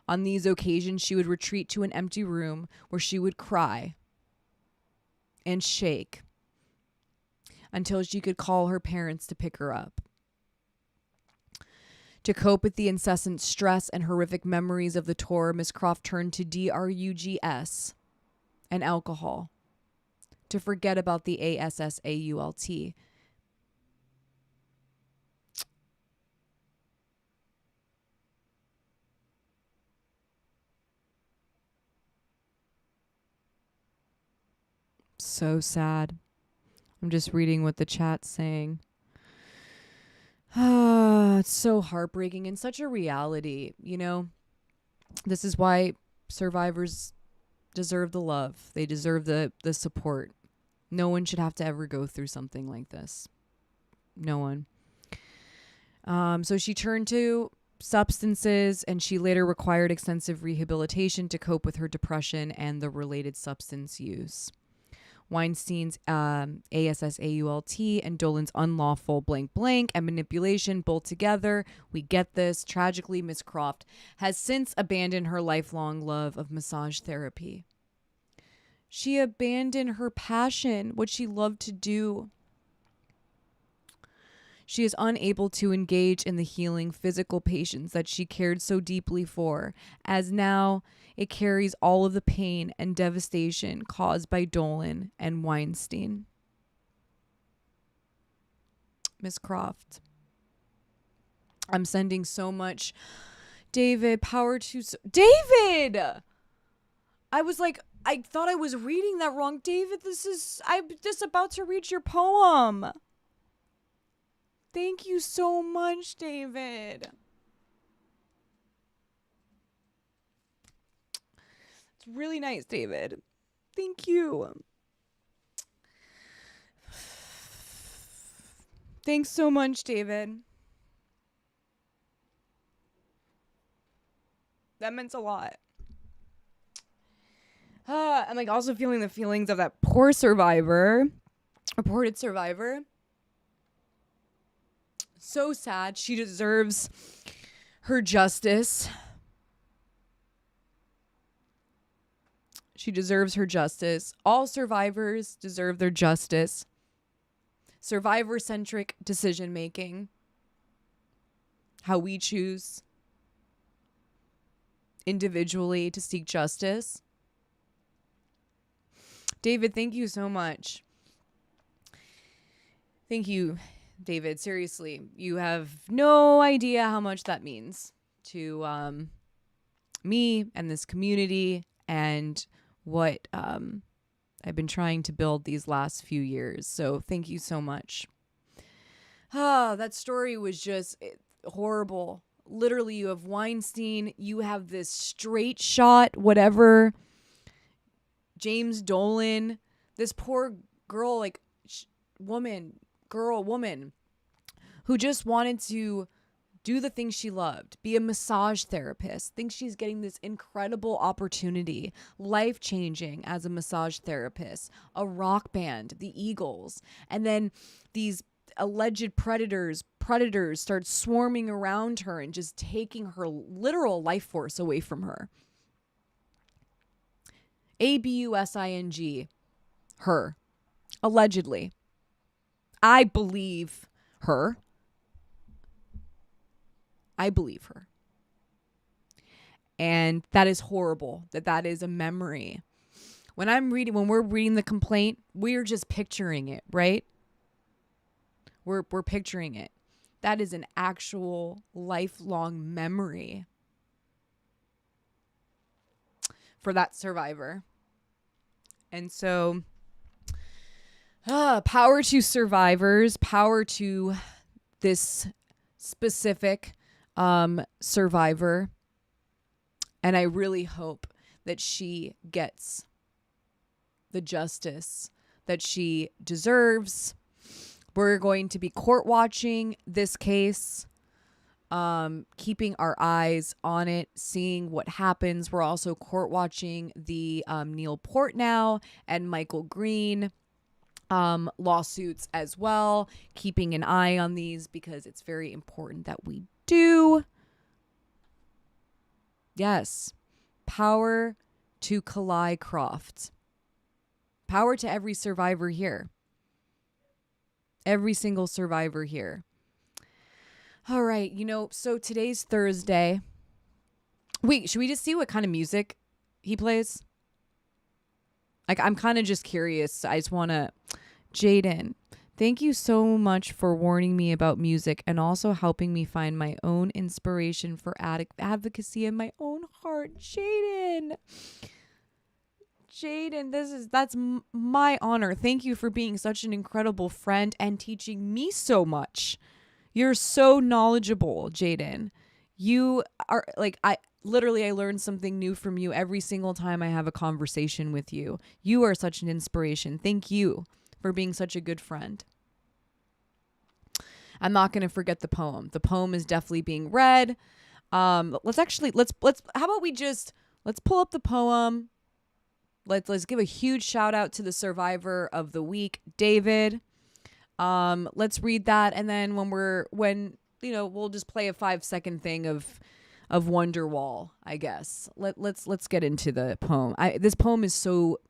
On these occasions, she would retreat to an empty room where she would cry and shake until she could call her parents to pick her up. To cope with the incessant stress and horrific memories of the tour, Miss Croft turned to drugs and alcohol to forget about the ASSAULT. So sad. I'm just reading what the chat's saying. It's so heartbreaking and such a reality, you know. This is why survivors deserve the love. They deserve the support. No one should have to ever go through something like this. No one. So she turned to substances, and she later required extensive rehabilitation to cope with her depression and the related substance use. Weinstein's ASSAULT and Dolan's unlawful blank blank and manipulation both together. We get this. Tragically, Miss Croft has since abandoned her lifelong love of massage therapy. She abandoned her passion, what she loved to do. She is unable to engage in the healing physical patients that she cared so deeply for, as now it carries all of the pain and devastation caused by Dolan and Weinstein. Miss Croft, I'm sending so much. David, power to... David! I was like, I thought I was reading that wrong. David, I'm just about to read your poem. Thank you so much, David. It's really nice, David. Thank you. Thanks so much, David. That meant a lot. I'm like also feeling the feelings of that poor reported survivor. So sad. She deserves her justice. She deserves her justice. All survivors deserve their justice. Survivor-centric decision-making. How we choose individually to seek justice. David, thank you so much. Thank you, David. Seriously, you have no idea how much that means to me and this community and what I've been trying to build these last few years. So thank you so much. That story was just horrible. Literally, you have Weinstein, you have this straight shot, whatever, James Dolan, this poor girl, woman, who just wanted to do the things she loved, be a massage therapist, thinks she's getting this incredible opportunity, life-changing as a massage therapist, a rock band, the Eagles, and then these alleged predators start swarming around her and just taking her literal life force away from her. ABUSING, her, allegedly. I believe her. I believe her. And that is horrible, that is a memory. When we're reading the complaint, we're just picturing it, right? We're picturing it. That is an actual lifelong memory for that survivor. And so, power to survivors, power to this specific survivor. And I really hope that she gets the justice that she deserves. We're going to be court watching this case, keeping our eyes on it, seeing what happens. We're also court watching the Neil Portnow and Michael Green lawsuits as well, keeping an eye on these because it's very important that we do. Yes. Power to Kalai Croft. Power to every survivor here. Every single survivor here. All right. So today's Thursday. Wait, should we just see what kind of music he plays? Like, I'm kind of just curious. I just want to... Jaden, thank you so much for warning me about music and also helping me find my own inspiration for advocacy in my own heart. Jaden, that's my honor. Thank you for being such an incredible friend and teaching me so much. You're so knowledgeable, Jaden. You are I learn something new from you every single time I have a conversation with you. You are such an inspiration. Thank you for being such a good friend. I'm not going to forget the poem. The poem is definitely being read. Let's how about let's pull up the poem. Let's give a huge shout out to the survivor of the week, David. Let's read that. And then we'll just play a 5-second thing of Wonderwall, I guess. Let's get into the poem. This poem is so...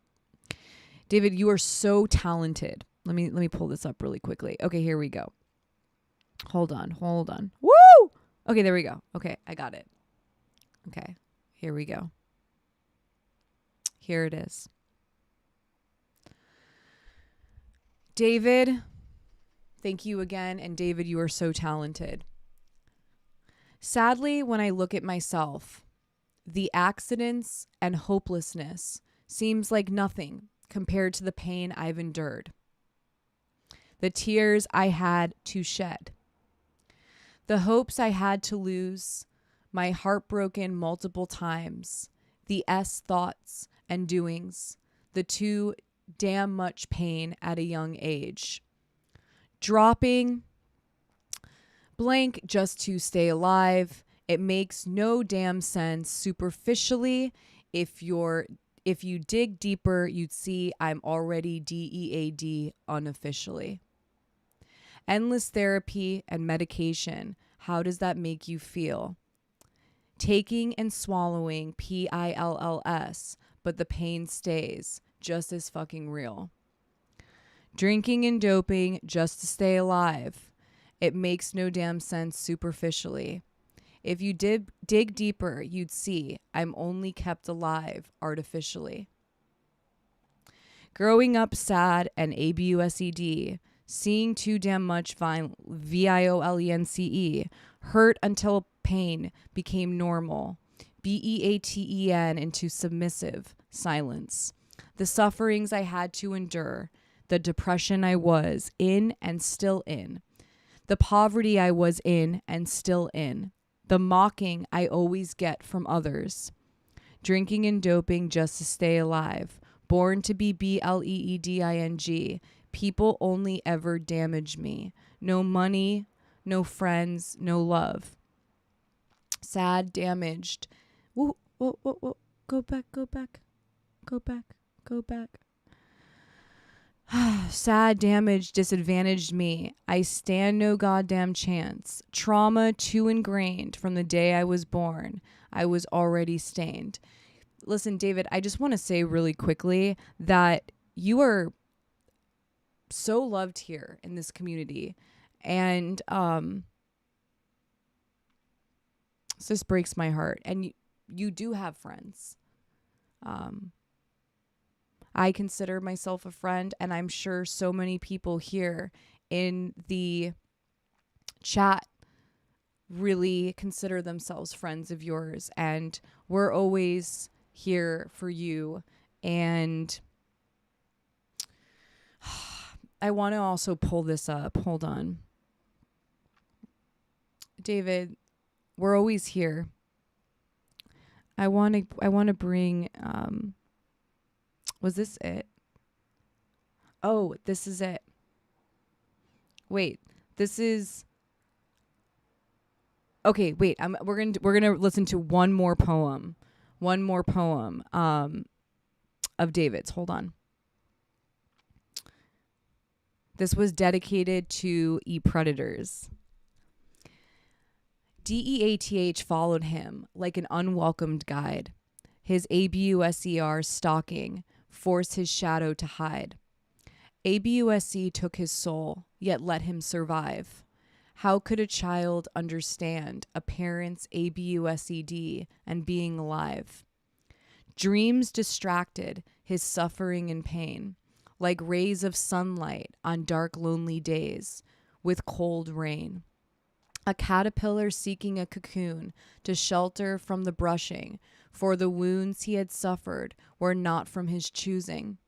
David, you are so talented. Let me pull this up really quickly. Okay, here we go. Hold on. Woo! Okay, there we go. Okay, I got it. Okay, here we go. Here it is. David, thank you again. And David, you are so talented. Sadly, when I look at myself, the accidents and hopelessness seems like nothing compared to the pain I've endured. The tears I had to shed. The hopes I had to lose, my heart broken multiple times, the thoughts and doings, the too damn much pain at a young age. Dropping blank just to stay alive. It makes no damn sense superficially. If you dig deeper, you'd see I'm already DEAD unofficially. Endless therapy and medication. How does that make you feel? Taking and swallowing pills, but the pain stays just as fucking real. Drinking and doping just to stay alive. It makes no damn sense superficially. If you dig deeper, you'd see I'm only kept alive artificially. Growing up sad and ABUSED, seeing too damn much VIOLENCE, hurt until pain became normal, BEATEN into submissive silence. The sufferings I had to endure, the depression I was in and still in, the poverty I was in and still in, the mocking I always get from others. Drinking and doping just to stay alive. Born to be BLEEDING. People only ever damage me. No money, no friends, no love. Sad, damaged. Whoa. Go back. Sad, damaged, disadvantaged me. I stand no goddamn chance. Trauma too ingrained from the day I was born. I was already stained. Listen, David, I just want to say really quickly that you are so loved here in this community. And So this breaks my heart. And you do have friends. I consider myself a friend, and I'm sure so many people here in the chat really consider themselves friends of yours, and we're always here for you. And I want to also pull this up. Hold on. David, we're always here. I want to bring was this it? Oh, this is it. Wait, this is okay. Wait, we're gonna listen to one more poem of David's. Hold on. This was dedicated to predators. DEATH followed him like an unwelcomed guide. His ABUSER stalking forced his shadow to hide. ABUSC took his soul, yet let him survive. How could a child understand a parent's ABUSED and being alive? Dreams distracted his suffering and pain, like rays of sunlight on dark, lonely days with cold rain. A caterpillar seeking a cocoon to shelter from the brushing, for the wounds he had suffered were not from his choosing.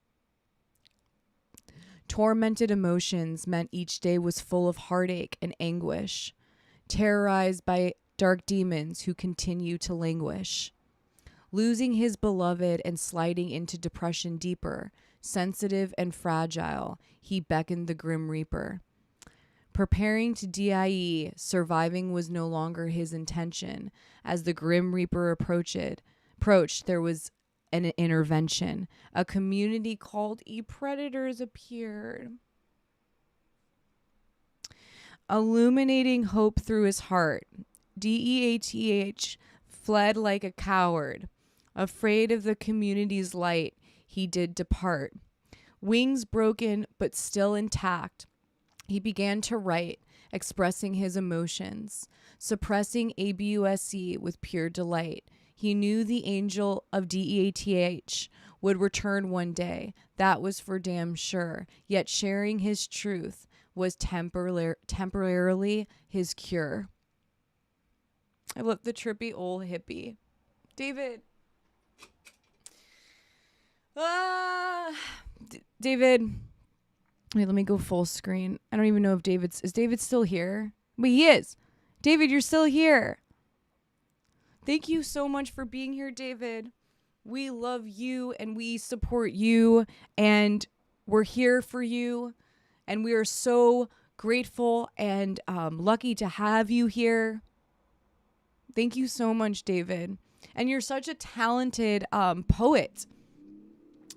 Tormented emotions meant each day was full of heartache and anguish, terrorized by dark demons who continue to languish. Losing his beloved and sliding into depression deeper, sensitive and fragile, he beckoned the Grim Reaper. Preparing to DIE, surviving was no longer his intention. As the Grim Reaper approached, there was an intervention. A community called predators appeared, illuminating hope through his heart. DEATH fled like a coward. Afraid of the community's light, he did depart. Wings broken but still intact, he began to write, expressing his emotions, suppressing ABUSC with pure delight. He knew the angel of DEATH would return one day. That was for damn sure. Yet sharing his truth was temporarily his cure. I love the trippy old hippie. David. David. Wait, let me go full screen. I don't even know if is David still here? But he is. David, you're still here. Thank you so much for being here, David. We love you and we support you and we're here for you. And we are so grateful and lucky to have you here. Thank you so much, David. And you're such a talented poet.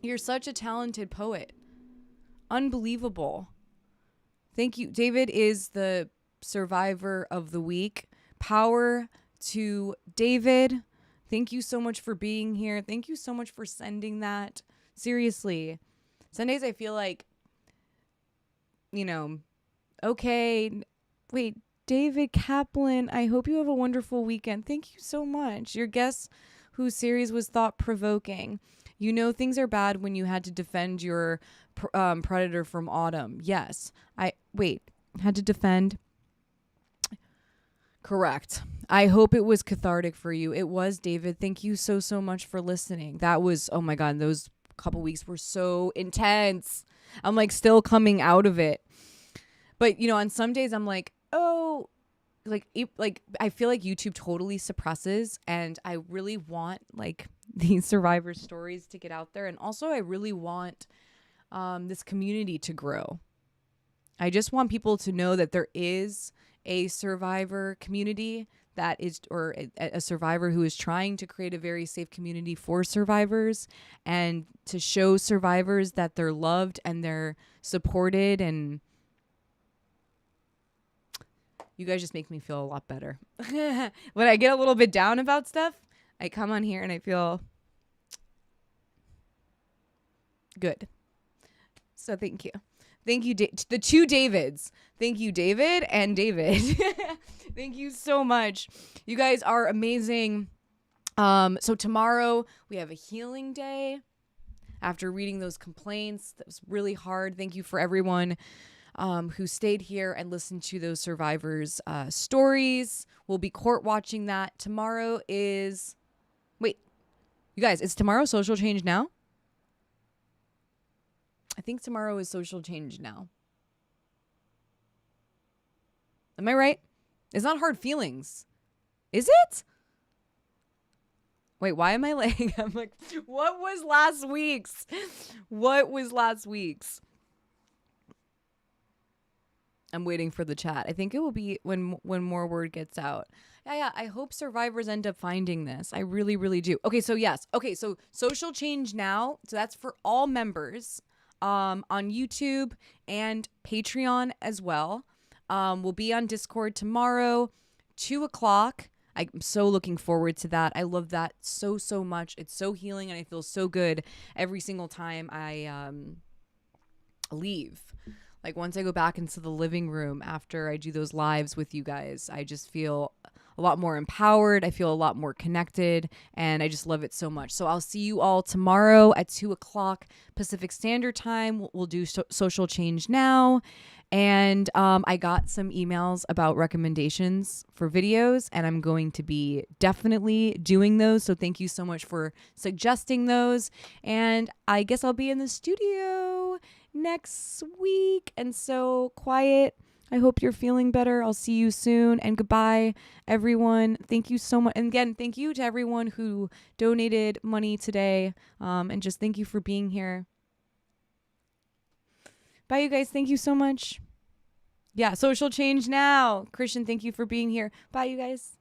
You're such a talented poet. Unbelievable. Thank you. David is the survivor of the week. Power to David. Thank you so much for being here. Thank you so much for sending that. Seriously. Some days I feel like, okay, wait, David Kaplan, I hope you have a wonderful weekend. Thank you so much. Your guest whose series was thought-provoking. Things are bad when you had to defend your predator from Autumn. Yes. Had to defend. Correct. I hope it was cathartic for you. It was, David. Thank you so, so much for listening. That was, oh my God, those couple weeks were so intense. I'm like still coming out of it. But, on some days I'm like, oh, I feel like YouTube totally suppresses, and I really want these survivor stories to get out there. And also I really want this community to grow. I just want people to know that there is a survivor community that is, or a survivor who is trying to create a very safe community for survivors, and to show survivors that they're loved and they're supported. And you guys just make me feel a lot better. When I get a little bit down about stuff, I come on here and I feel good. So thank you. Thank you, the two Davids. Thank you, David and David. Thank you so much. You guys are amazing. So tomorrow we have a healing day. After reading those complaints, that was really hard. Thank you for everyone who stayed here and listened to those survivors' stories. We'll be court watching that. Tomorrow is... Wait, you guys, is tomorrow Social Change Now? I think tomorrow is Social Change Now. Am I right? It's not Hard Feelings. Is it? Wait, why am I like, I'm like, what was last week's? What was last week's? I'm waiting for the chat. I think it will be when more word gets out. Yeah. I hope survivors end up finding this. I really, really do. Okay, so yes. Okay, so Social Change Now. So that's for all members on YouTube and Patreon as well. We'll be on Discord tomorrow, 2:00. I'm so looking forward to that. I love that so much. It's so healing, and I feel so good every single time I leave. Like once I go back into the living room after I do those lives with you guys, I just feel a lot more empowered. I feel a lot more connected, and I just love it so much. So I'll see you all tomorrow at 2:00 Pacific Standard Time. We'll do Social Change Now. And I got some emails about recommendations for videos, and I'm going to be definitely doing those. So thank you so much for suggesting those. And I guess I'll be in the studio next week. And so quiet. I hope you're feeling better. I'll see you soon. And goodbye, everyone. Thank you so much. And again, thank you to everyone who donated money today. And just thank you for being here. Bye, you guys. Thank you so much. Yeah, Social Change Now. Christian, thank you for being here. Bye, you guys.